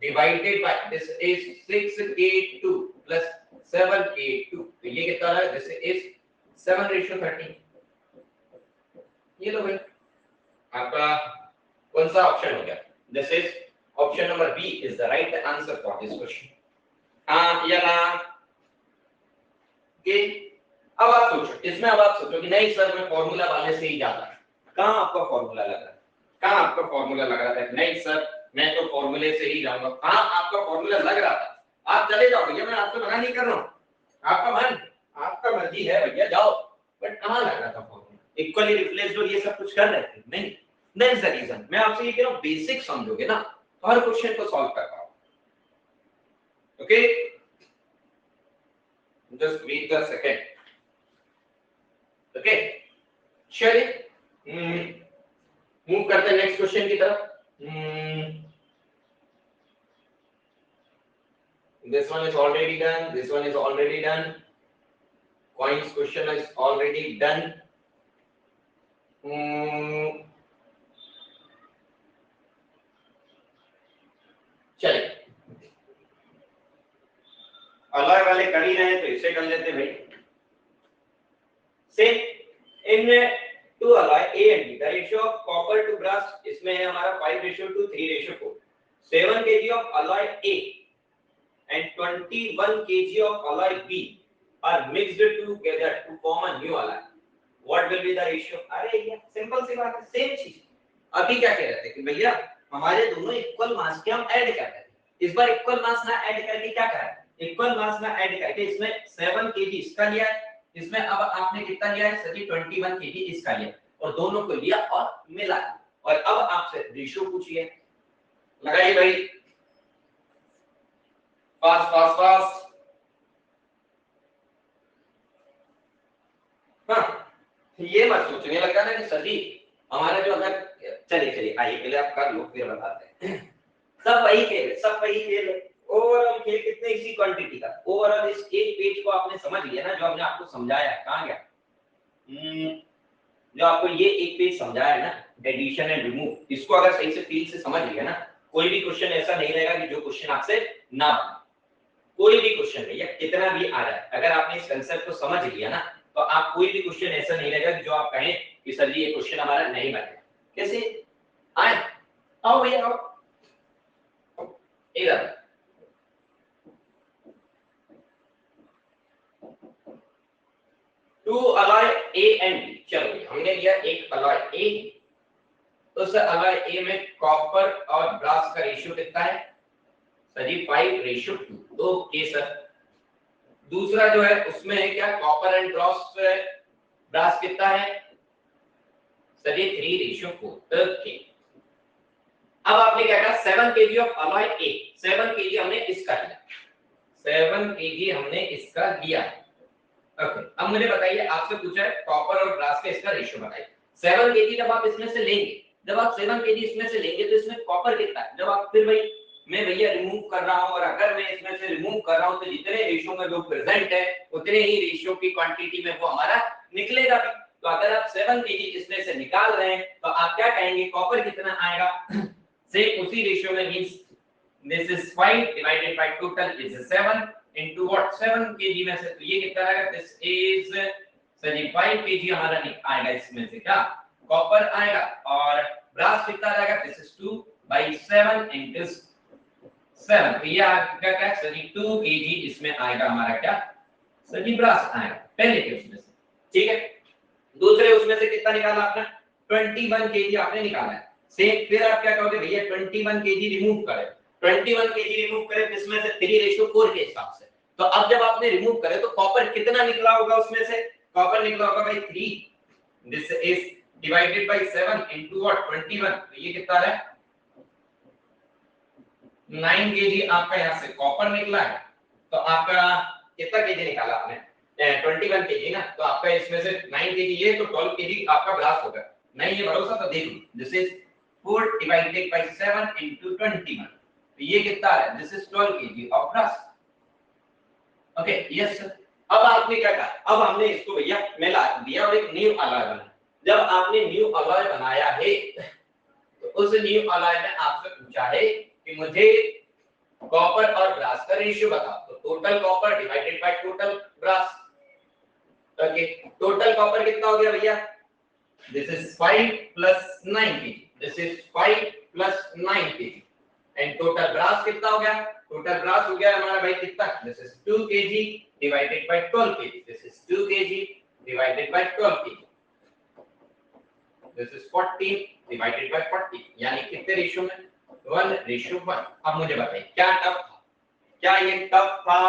Speaker 1: divided by this is 6k2 plus 7k2, तो ये कितना आ रहा है, this is 7:13। ये लो भाई, आपका कौन सा ऑप्शन हो गया, this is option number B is the right answer for this question. हाँ या ना के। अब आप सोचो इसमें, अब आप सोचो कि नहीं सर मैं फॉर्मूला वाले से ही जाता, कहां आपका फॉर्मूला लग रहा है, कहां आपका फॉर्मूला लग रहा है, नहीं सर मैं तो फॉर्मूले से ही जाऊंगा। हाँ आपका फॉर्मूला लग रहा था, आप चले जाओ भैया, मैं आपसे मना नहीं कर रहा हूँ, आपका मन आपका मर्जी है भैया जाओ, बट कहां लग रहा था फॉर्मूला, इक्वली रिप्लेस्ड और ये सब कुछ कर रहे थे, नहीं दैट्स द रीजन। मैं आपसे ये कह रहा हूं बेसिक समझोगे ना तो हर क्वेश्चन को सॉल्व कर पाओगे। Okay just wait a second. Okay चलिए मूव करते हैं नेक्स्ट क्वेश्चन की तरफ। This one is already done, this one is already done, coins question is already done। चलिए अलॉय वाले कर ही रहे तो इसे कर लेते भाई। Say in two alloy A and B the ratio of copper to brass, इसमें है हमारा 5:3:4। 7 kg of alloy A and 21 kg of alloy B are mixed together to form a new alloy. What will be the ratio? अरे ये simple सी बात है, same चीज। अभी क्या कह रहे थे कि भैया हमारे दोनों इक्वल मास के हम ऐड कर रहे हैं, इस बार इक्वल मास ना ऐड करके क्या करा है, इक्वल मास ना ऐड करके इसमें 7 kg इसका लिया है, इसमें अब आपने कितना लिया है सभी 21 kg इसका लिया, और दोनों को लिया और मिला, और अब आपसे रेशियो पूछिए, लगाइए भाई फास्ट फास्ट फास्ट। हाँ ये मत सोचने लगा ना कि सर जी हमारा जो, अगर चलिए आइए पहले आप कर लो फिर बताते हैं। सब वही खेल है, ओवरऑल खेल कितने इसी क्वांटिटी का, ओवरऑल इस एक पेज को आपने समझ लिया ना, जो हमने आपको समझाया है, कहां गया जो आपको ये एक पेज समझाया है ना, एडिशन एंड रिमूव, इसको अगर सही से फील से समझ लिया ना, कोई भी क्वेश्चन ऐसा नहीं रहेगा कि जो क्वेश्चन आपसे ना बने, कोई भी क्वेश्चन भैया कितना भी आ जाए, अगर आपने इस कांसेप्ट को समझ लिया ना तो आप कोई भी क्वेश्चन ऐसा नहीं रहेगा कि जो आप कहें कि सर जी ये क्वेश्चन हमारा नहीं बनेगा। कैसे आए, आओ भैया आओ इधर। Two alloy A and B, चलो हमने लिया एक अलॉय ए, तो उस अलॉय ए में कॉपर और ब्रास का रेशियो कितना है सर जी 5:2। ओके सर, दूसरा जो है उसमें है क्या, कॉपर एंड ब्रास कितना है सर जी 3:4। ओके अब आपने क्या कहा 7 kg of alloy A, 7 kg हमने इसका लिया, 7 kg हमने इसका लिया। ओके, अब मुझे बताइए, आपसे पूछा है कॉपर और ब्रास का इसका रेशियो बताइए। 7 kg जब आप इसमें से लेंगे, जब आप 7 kg इसमें से लेंगे तो इसमें कॉपर कितना है, जब आप फिर भाई मैं भैया रिमूव कर रहा हूं, और अगर मैं इसमें से रिमूव कर रहा हूं तो जितने रेशियो में जो प्रेजेंट है उतने ही रेशियो की क्वांटिटी में वो हमारा निकलेगा भी। तो अगर आप 7 kg इसमें से निकाल रहे हैं तो आप क्या कहेंगे, कॉपर कितना आएगा, सेम उसी रेशियो में, means this is 5 divided by total is 7 into what 7 kg में से, तो ये कितना आएगा, this is सही 5 kg हमारा आएगा, इसमें से क्या कॉपर आएगा, और ब्रास कितना आएगा, this is 2 by 7 into 7, तो ये आपका क्या सही 2 kg इसमें आएगा हमारा क्या सही ब्रास आएगा पहले के उसमें से, ठीक है। दूसरे उसमें से कितना निकाला आपने, 21 kg आपने निकाला है, सेम फिर आप क्या कहोगे भैया 21 kg रिमूव करें, 21 kg रिमूव करें इसमें से 3:4 के हिसाब से, तो अब जब आपने रिमूव करे तो कॉपर कितना निकला होगा, उसमें से कॉपर निकला होगा भाई 3, this is divided by 7 into what 21, तो ये कितना है 9 kg आपका यहां से कॉपर निकला है। तो आपका कितना kg निकाला आपने, 21 kg ना, तो आपका इसमें से 9 kg ये, तो 12 kg आपका ब्रास होगा, नहीं ये भरोसा तो देख लो, this is 4 divided by 7 into 21, तो ये कितना है, this is 12 kg of brass. Okay yes sir. अब आपने क्या कहा, अब हमने इसको भैया मिला दिया और एक न्यू अलॉय बनाया, जब आपने न्यू अलॉय बनाया है तो उस न्यू अलॉय में आपसे पूछा है कि मुझे कॉपर और ब्रास का रेशियो बताओ, तो total copper divided by total brass. Okay, total copper कितना हो गया भैया, this is 5 plus 9 kg, this is 5 plus 9 kg, and total brass कितना हो गया, टोटल ब्रास हो गया हमारा भाई कितना, this is 2 kg divided by 12 kg, this is 2 kg divided by 12 kg, this is 40 divided by 40, यानी कितने रेशियो में, 1:1। अब मुझे बताइए क्या टफ था, क्या ये टफ था,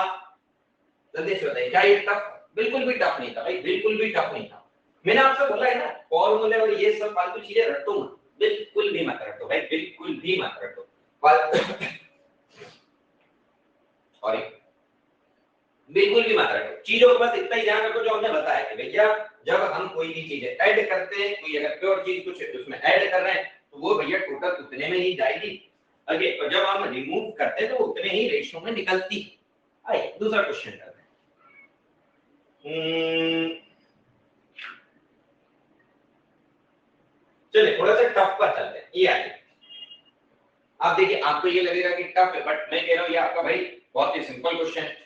Speaker 1: जल्दी से बताइए क्या ये टफ, बिल्कुल भी टफ नहीं था भाई, बिल्कुल भी टफ नहीं था। मैंने आपसे बोला है ना फॉर्मूले और ये सब फालतू चीजें रटो मत, बिल्कुल भी मत रटो भाई, बिल्कुल भी मत रटो, सॉरी बिल्कुल भी मत रटो चीजों को, बस इतना ही ध्यान रखो जो हमने बताया कि भैया जब हम कोई भी चीजें ऐड करते हैं, कोई अगर प्योर चीज कुछ उसमें ऐड कर रहे हैं तो वो भैया टोटल उतने में ही जाएगी, ओके, और जब हम रिमूव करते हैं तो उतने ही रेशियो में निकलती है। आइए दूसरा क्वेश्चन करते हैं, चलिए थोड़ा सा टफ पर चलते हैं, ये आइए। आप देखिए आपको ये लगेगा कि टफ है, बट मैं कह रहा हूं ये आपका भाई बहुत ही सिंपल क्वेश्चन है,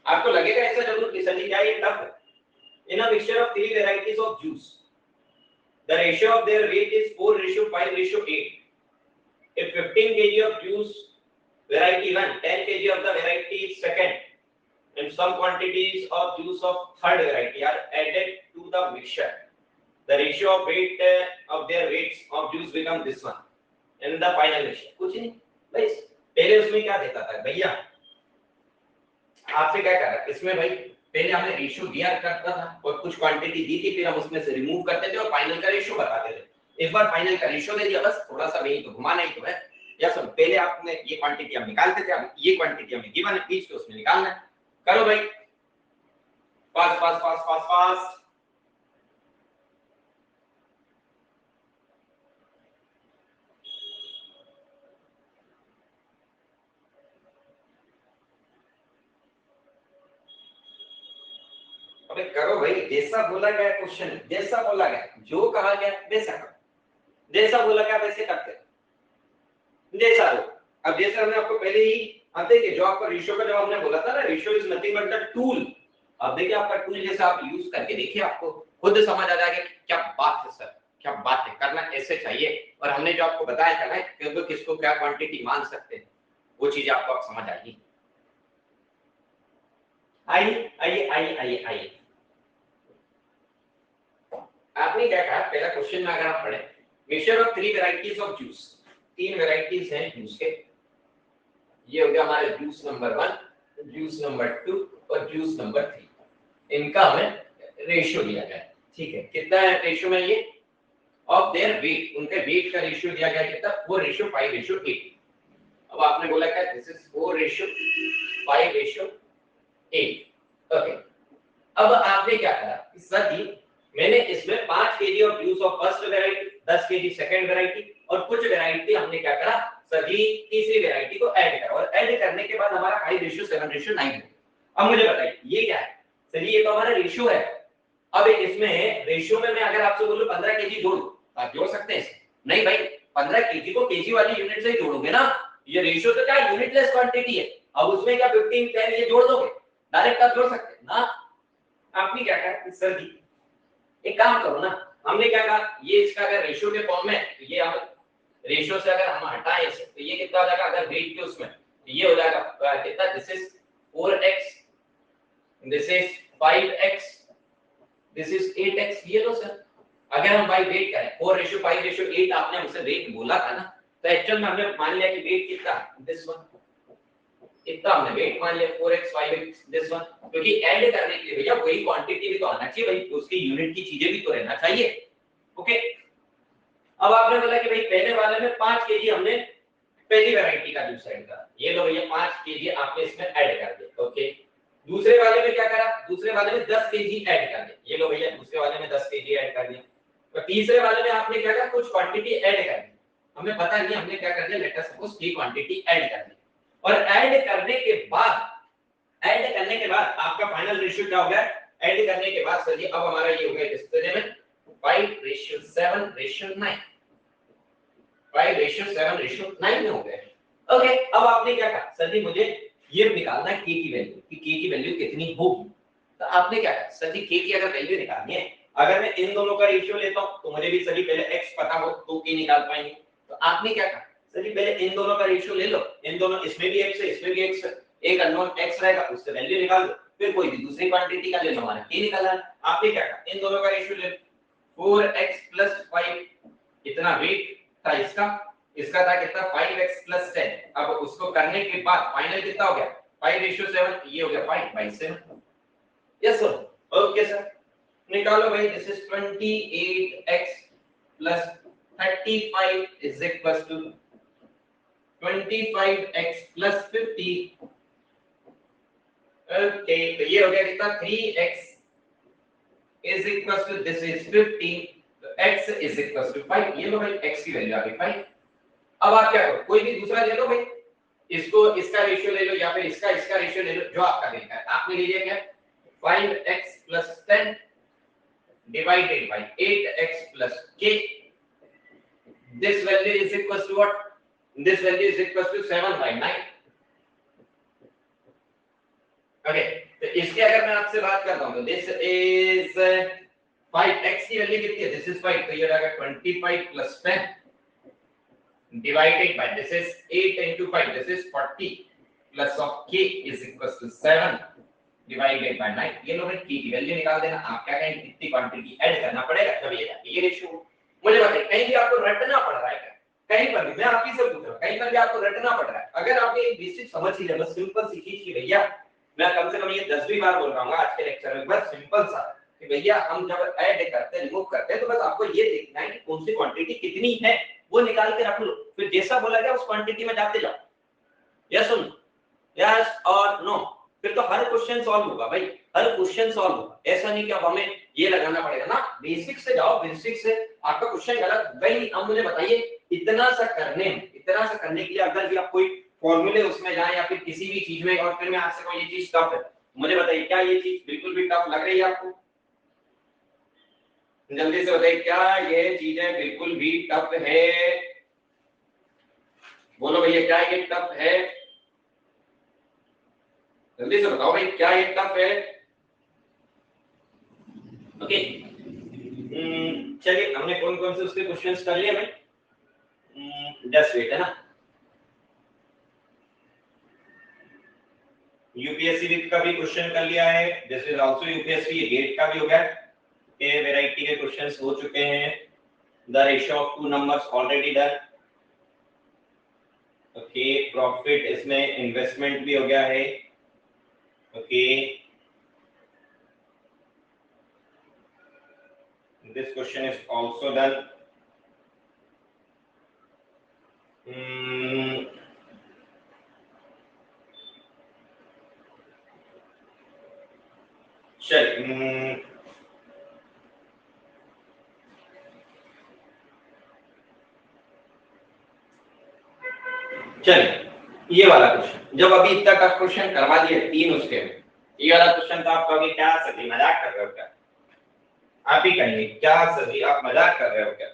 Speaker 1: आपको लगेगा ऐसा जरूर कि सर जी क्या ये टफ है। In a mixture of 3 varieties of juice, the ratio of their weight is 4:5:8. If 15 kg of juice variety 1, 10 kg of the variety second, and some quantities of juice of third variety are added to the mixture, the ratio of weight of their weights of juice become this one in the final mixture। कुछ नहीं भाई, पहले उसमें क्या देता था भैया, आपसे क्या कर रहा है इसमें भाई, पहले हमने रेशियो दिया करता था और कुछ क्वांटिटी दी थी, फिर हम उसमें से रिमूव करते थे और फाइनल का रेशियो बताते थे। इस बार फाइनल का रेशियो दे दिया, बस थोड़ा सा वही तो घुमाना ही तो है, या सुन पहले आपने ये क्वांटिटी हम निकालते थे, अब ये क्वांटिटी हमें गिवन है, बीच में उसमें निकालना है। करो भाई fast fast fast fast fast, अबे करो भाई, जैसा बोला गया क्वेश्चन, जैसा बोला गया, जो कहा गया वैसा करो, जैसा बोला गया वैसे करते, जैसा हो। अब जैसे हमने आपको पहले ही देखिए जो आपका रेशियो का जब हमने बोला था ना, ratio is nothing but the tool, अब देखिए आपका टूल जैसा आप यूज करके देखिए, आपको खुद समझ आ जाएगा कि क्या बात है सर, क्या बात है, करना ऐसे चाहिए, और हमने जो आपको बताया था ना कि किसको क्या क्वांटिटी मान सकते हैं, वो चीज आपको अब समझ आएगी। आइए आइए आइए आइए आइए, आपने क्या कहा पहला क्वेश्चन में, अगर आप पढ़े mixture of 3 varieties of juice, 3 varieties हैं जूस के, ये हो गया हमारे जूस नंबर 1, जूस नंबर 2 और जूस नंबर 3, इनका हमें रेशियो दिया गया है, ठीक है, कितना है रेशियो में ये ऑफ देयर वेट, उनके वेट का रेशियो दिया गया कितना 4:5:8। अब आपने बोला क्या दिस इज 4:5:8। ओके, अब आपने क्या करा सर जी मैंने इसमें 5 KG of juice of first variety, 10 KG second variety और कुछ वैरायटी हमने क्या करा सर जी तीसरी वैरायटी को ऐड करा और ऐड करने के बाद हमारा 5:7:9। अब मुझे बताइए ये क्या है सर जी, ये तो हमारा रेशियो है। अब इसमें रेशियो में मैं अगर आपसे बोलूं 15 केजी जोड़, आप जोड़ सकते हैं इसे? नहीं भाई, 15 केजी को केजी वाली यूनिट से ही जोड़ोगे ना, ये रेशियो तो क्या यूनिटलेस क्वांटिटी है। अब उसमें क्या 15 10 ये जोड़ दोगे, डायरेक्ट आप जोड़ सकते हैं ना। आपने क्या कहा सर जी एक काम करो ना, हमने क्या कहा ये इसका अगर रेशियो के फॉर्म में तो ये हम रेशियो से अगर हम हटाएं इसे तो ये कितना हो जाएगा, अगर वेट के उसमें तो ये हो जाएगा कितना, this is 4x, this is 5x, this is 8x। ये लो सर, अगर हम बाई वेट करें 4:5:8 आपने हमसे वेट बोला था ना, तो एक्चुअल में हमने मान लिया कि वेट कितना दिस वन, इतना हमने वेट मान लिया 4x 5x दिस वन, क्योंकि ऐड करने के लिए भैया वही क्वांटिटी भी तो आना चाहिए भाई, उसकी यूनिट की चीजें भी तो रहना चाहिए। ओके, अब आपने बोला कि भाई पहले वाले में 5 केजी हमने पहली वैरायटी का जूस ऐड करा, ये लो भैया 5 केजी आपने इसमें ऐड कर दिया। ओके, दूसरे वाले में क्या करा, दूसरे वाले में 10 केजी ऐड कर दिया, ये लो भैया दूसरे वाले में 10 केजी ऐड कर दिया। तो तीसरे वाले में आपने क्या करा, कुछ क्वांटिटी ऐड कर दी, हमें पता नहीं हमने क्या कर दिया, लेट अस सपोज की क्वांटिटी ऐड कर दी। और ऐड करने के बाद आपका फाइनल रेशियो क्या हो गया, ऐड करने के बाद सर जी अब हमारा ये हो गया किस तरह में 5:7:9, 5:7:9 में हो गया। ओके, अब आपने क्या कहा सर जी मुझे ये निकालना है के की वैल्यू, कि के की वैल्यू कितनी होगी। तो आपने क्या कहा सर जी के की अगर वैल्यू निकालनी है, अगर मैं इन दोनों का रेशियो लेता हूं तो मुझे भी सर जी पहले x पता हो तो के निकाल पाएंगे। तो आपने क्या कहा सर जी पहले इन दोनों का रेशियो ले लो, इन दोनों इसमें भी x है इसमें भी x है, एक अननोन x रहेगा उससे वैल्यू निकाल लो, फिर कोई भी दूसरी क्वांटिटी का ले लो, हमारा के निकालना है। आपने क्या कहा इन दोनों का रेशियो ले लो, 4x + 5 इतना वेट था इसका, इसका था कितना 5x + 10। अब उसको करने के बाद फाइनल कितना हो गया 5:7, ये हो गया 5/7। यस सर, ओके सर, निकालो भाई, this is 28x + 35 is equal to 25x + 50। Okay, तो ये हो गया कितना 3x is equal to this is 15, तो x इज इक्वल टू 5। ये लो भाई x की वैल्यू आ गई 5। अब आप क्या करो, कोई भी दूसरा ले लो भाई, इसको इसका रेशियो ले लो या फिर इसका रेशियो ले लो, जो आपका लेना है। आपने ले लिया क्या 5x + 10 divided by 8x + k, this value is equal to what, this value is equal to 7/9। Okay, तो इसके अगर मैं आपसे बात करता हूं तो दिस इज 5x की वैल्यू कितनी है, दिस इज 5, तो ये रहेगा 25 + 10 divided by this is 8 into 5, this is 40 plus of k is equals to 7 divided by 9। ये लो भाई k की वैल्यू निकाल देना। आप क्या कहेंगे कितनी क्वांटिटी ऐड करना पड़ेगा तब ये रेशियो। मुझे बताइए कहीं भी आपको रटना पड़ रहा है क्या, कहीं पर भी, मैं आप ही से पूछ रहा हूं कहीं पर भी आपको रटना पड़ रहा है? अगर आपने एक बेसिक समझ ही लिया, बस सिंपल सी चीज की भैया, मैं कम से कम ये 10वीं बार बोल रहा हूं आज के लेक्चर में, बस सिंपल सा कि भैया हम जब ऐड करते हैं रिमूव करते हैं तो बस आपको ये देखना है कि कौन सी क्वांटिटी कितनी है वो निकाल के रख लो, फिर जैसा बोला गया उस क्वांटिटी में जाते जाओ। यस और नो, यस और नो, फिर तो हर क्वेश्चन सॉल्व होगा भाई, हर क्वेश्चन सॉल्व होगा। ऐसा नहीं कि अब हमें ये लगाना पड़ेगा ना, बेसिक से जाओ, बेसिक से आपका क्वेश्चन गलत भाई। अब मुझे बताइए इतना सा करने के लिए अगर भी आप कोई फॉर्मूले उसमें जाए या फिर किसी भी चीज में, और फिर मैं आपसे कोई ये चीज टफ है, मुझे बताइए क्या ये चीज बिल्कुल भी टफ लग रही है आपको? जल्दी से बताइए क्या ये चीजें बिल्कुल भी टफ है? बोलो भैया क्या ये टफ है? जल्दी से बताओ भाई क्या ये टफ है? ओके, चलिए हमने कौन कौन से उसके क्वेश्चंस कर लिए भाई, जस्ट वेट है ना। यूपीएससी का भी क्वेश्चन कर लिया है, दिस इज आल्सो यूपीएससी, ये गेट का भी हो गया, ये वैरायटी के क्वेश्चंस हो चुके हैं। The ratio of two numbers already done. Okay, profit इसमें इन्वेस्टमेंट भी हो गया है। Okay, this question is also done। चलिए चलिए ये वाला क्वेश्चन, जब अभी इतना टफ क्वेश्चन करवा दिए 3 उसके में, ये वाला क्वेश्चन तो आपको अभी क्या सर जी मजाक कर रहे हो क्या? आप ही कहिए क्या सर जी आप मजाक कर रहे हो क्या?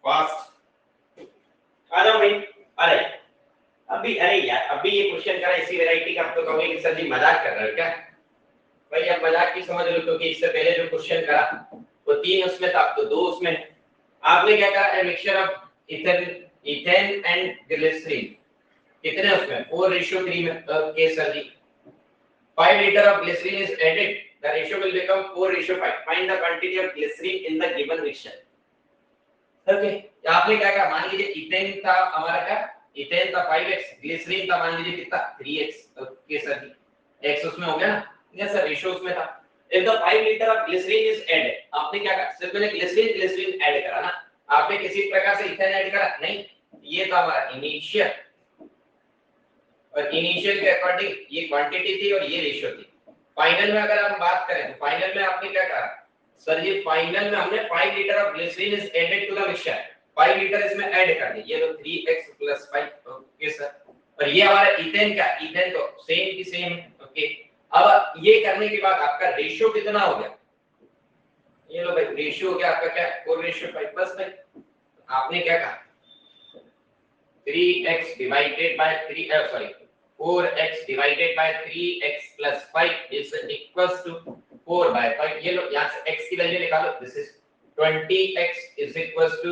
Speaker 1: फास्ट आ जाओ भाई। अरे अभी, अरे यार अभी ये क्वेश्चन करा इसी वैरायटी का, आप तो कहोगे कि सर जी मजाक कर रहे हो क्या? भाई अब मजाक की समझ लो, क्योंकि इससे पहले जो क्वेश्चन करा वो 3 उसमें था, अब तो 2 उसमें। आपने क्या कहा, a mixture of ethane and glycerine, कितने उसमें 4:3 में के sir ji 5 liter of glycerin is added, the ratio will become 4:5. Find the quantity of glycerin in the given mixture. Okay, आपने क्या कहा, मान लीजिए इथेन था हमारा, क्या इथेन था 5x, ग्लिसरीन था मान लीजिए कितना 3x। ओके सर जी x उसमें हो गया ना, यस सर रेशियो उसमें था। If the 5 liter of glycerin is added, आपने क्या कहा, सिर्फ मैंने ग्लिसरीन ऐड करा ना, आपने किसी प्रकार से इथेन ऐड करा नहीं, ये था हमारा इनिशियल, और इनिशियल के अकॉर्डिंग ये क्वांटिटी थी और ये रेशियो थी। फाइनल में अगर हम बात करें तो फाइनल में आपने क्या कहा सर जी, फाइनल में हमने 5 litre of glycerine is added to the mixture, 5 litre इसमें ऐड कर दिए, ये तो 3x + 5। ओके सर, और ये हमारा इथेन का, इथेन तो सेम की सेम। ओके, अब ये करने के बाद आपका रेशियो कितना हो गया, ये लो भाई रेशियो हो गया आपका क्या 4:5 बस भाई। आपने क्या कहा 3x divided by 3 sorry 4x divided by 3x plus 5 is equals to 4/5। ये लो यहाँ से x की वैल्यू निकालो, this is 20x is equals to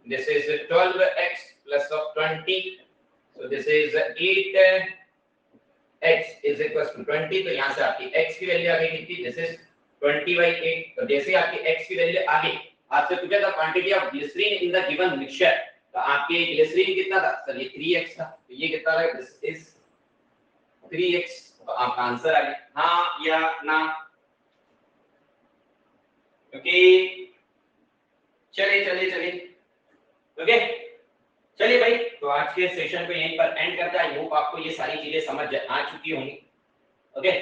Speaker 1: this is 12x plus of 20, so this is 8x is equals to 20। तो यहाँ से आपकी x की वैल्यू आ गई कितनी, this is 20/8। तो जैसे आपकी x की वैल्यू आ गई, आपसे पूछा था quantity of glycerine in the given mixture, तो आपके ग्लिसरीन कितना था सर, ये 3x था, तो ये कितना था, दिस इज 3x। तो आपका आंसर आ गया हाँ या ना। ओके चलिए चलिए चलिए, ओके चलिए भाई, तो आज के सेशन को यहीं पर एंड करते हैं। आई होप आपको ये सारी चीजें समझ आ चुकी होंगी। ओके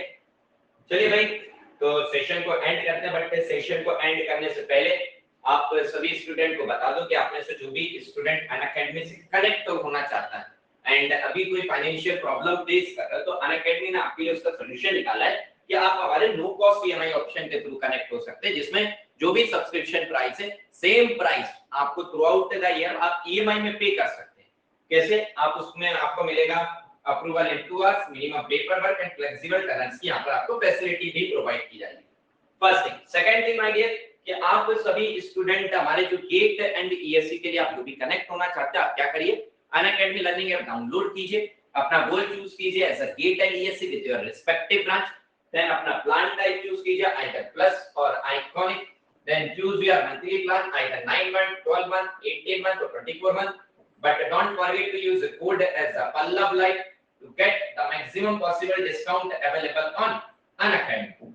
Speaker 1: चलिए भाई, तो सेशन को एंड करते हैं, बट सेशन को एंड करने से पहले आप सभी स्टूडेंट को बता दो कि आप में से जो भी स्टूडेंट अनअकैडमी से कनेक्ट होना चाहता है एंड अभी कोई फाइनेंशियल प्रॉब्लम फेस कर रहा है, तो अनअकैडमी ने आपके लिए उसका सॉल्यूशन निकाला है कि आप हमारे नो कॉस्ट ईएमआई ऑप्शन के थ्रू कनेक्ट हो सकते हैं, जिसमें जो भी सब्सक्रिप्शन प्राइस है सेम प्राइस आपको थ्रू आउट द ईयर आप ईएमआई में पे कर सकते हैं। कैसे, आप उसमें आपको मिलेगा approval in 2 hours, minimum paper work and flexible turns की यहाँ पर आपको फैसिलिटी भी प्रोवाइड की जाएगी। First thing, second thing my dear कि आप सभी स्टूडेंट हमारे जो गेट एंड ईएससी के लिए आप जो भी कनेक्ट होना चाहते हैं, आप क्या करिए, अनअकैडमी लर्निंग ऐप डाउनलोड कीजिए, अपना गोल चूज कीजिए as a GATE and ESC with your respective branch, then अपना प्लान टाइप चूज कीजिए आइदर प्लस और iconic, then choose your monthly plan either 9 month, 12 month, 18 month or 24 month, but don't forget to use the code as a Pallav Life to get the maximum possible discount available on Unacademy।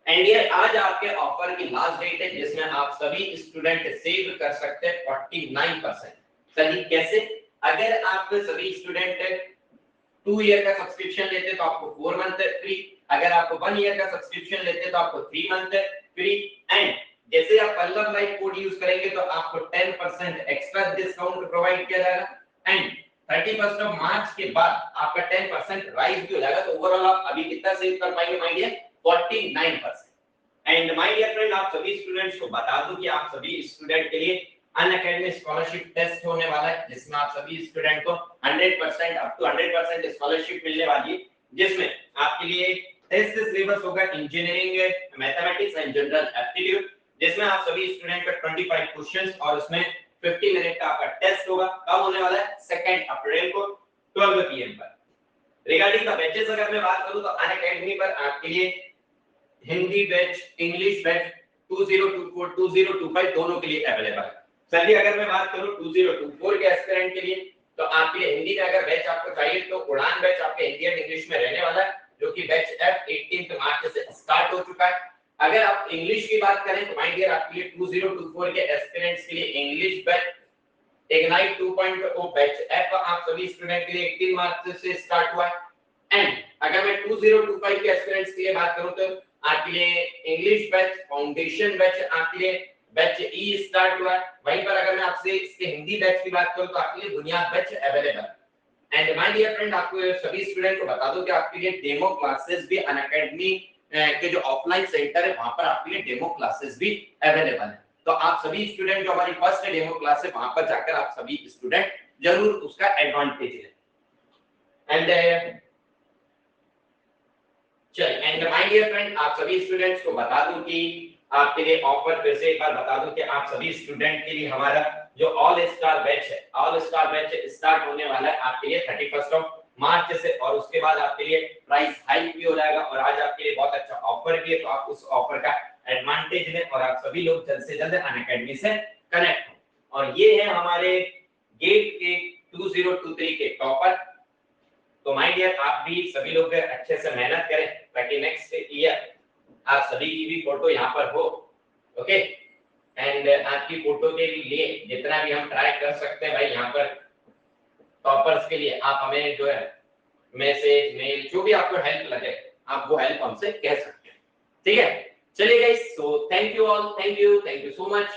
Speaker 1: And ये आज आपके offer की last date है जिसमें आप सभी student save कर सकते हैं 49%। सही कैसे? अगर आप सभी स्टूडेंट 2 ईयर का सब्सक्रिप्शन लेते तो आपको 4 मंथ फ्री, अगर आप 1 ईयर का सब्सक्रिप्शन लेते तो आपको 3 मंथ फ्री, एंड जैसे आप पल्लव लाइफ कोड यूज करेंगे तो आपको 10% एक्स्ट्रा डिस्काउंट प्रोवाइड किया जाएगा, एंड 31st ऑफ मार्च के बाद आपका 10% राइज भी हो जाएगा। तो ओवरऑल आप अभी कितना सेव कर पाएंगे my dear? 49%। And my dear friend, आप सभी स्टूडेंट्स को बता दूं कि आप सभी स्टूडेंट के लिए अनअकैडमी स्कॉलरशिप टेस्ट होने वाला है, जिसमें आप सभी स्टूडेंट को 100% अप टू 100% स्कॉलरशिप मिलने वाली है, जिसमें आपके लिए टेस्ट सिलेबस होगा engineering mathematics and general aptitude, जिसमें आप सभी स्टूडेंट का 25 क्वेश्चंस और उसमें 50 मिनट का आपका टेस्ट होगा। कब होने वाला है? 2 अप्रैल को 12 पीएम पर। रिगार्डिंग द बैचेस अगर मैं बात करूं तो अनअकैडमी पर आपके लिए हिंदी बैच, इंग्लिश बैच 2024 2025 दोनों के लिए अवेलेबल है। चलिए अगर मैं बात करूं 2024 के एस्पिरेंट के लिए, तो आपके लिए हिंदी में अगर बैच आपको चाहिए तो उड़ान बैच आपके हिंदी और इंग्लिश में रहने वाला है, जो कि बैच F 18 मार्च से स्टार्ट हो चुका है। अगर आप इंग्लिश की बात करें तो माय डियर आपके लिए 2024 के एस्पिरेंट्स के लिए English batch ignite 2.0 batch F आप सभी स्टूडेंट के लिए 18 मार्च से स्टार्ट हुआ है। एंड अगर मैं 2025 के एस्पिरेंट्स की बात करूं तो आपके लिए इंग्लिश बैच फाउंडेशन बैच आपके लिए बैच ई स्टार्ट हुआ है। वहीं पर अगर मैं आपसे इसके हिंदी बैच की बात करूं तो आपके लिए बुनियाद बैच अवेलेबल है। एंड माय डियर फ्रेंड, आपको सभी स्टूडेंट को बता दूं कि आपके लिए डेमो क्लासेस भी अनअकैडमी के जो ऑफलाइन सेंटर है वहां पर आपके लिए डेमो क्लासेस भी अवेलेबल है। तो आप सभी स्टूडेंट जो हमारी फर्स्ट डेमो क्लास है वहां पर जाकर आप सभी स्टूडेंट जरूर उसका एडवांटेज लें। एंड चलिए, एंड माय डियर फ्रेंड, आप सभी स्टूडेंट्स को बता दूं कि आपके लिए ऑफर फिर से एक बार बता दूं कि आप सभी स्टूडेंट के लिए हमारा जो ऑल स्टार बैच है, ऑल स्टार बैच स्टार्ट होने वाला है आपके लिए 31st ऑफ मार्च से, और उसके बाद आपके लिए प्राइस हाइक भी हो जाएगा। और आज आपके लिए बहुत अच्छा ऑफर भी है, तो आप उस ऑफर का एडवांटेज लें और आप सभी लोग जल्द से जल्द अनअकैडमी से कनेक्ट हो। और ये है हमारे गेट के 2023 के टॉपर। तो माय डियर, आप भी सभी लोग अच्छे से मेहनत करें ताकि नेक्स्ट ईयर आप सभी की भी फोटो यहाँ पर हो। ओके, एंड आपकी फोटो के लिए जितना भी हम ट्राई कर सकते हैं भाई, यहाँ पर टॉपर्स के लिए आप हमें जो है मैसेज, मेल, जो भी आपको हेल्प लगे आप वो हेल्प हमसे कह सकते हैं। ठीक है, चलिए guys, so thank you all, thank you so much.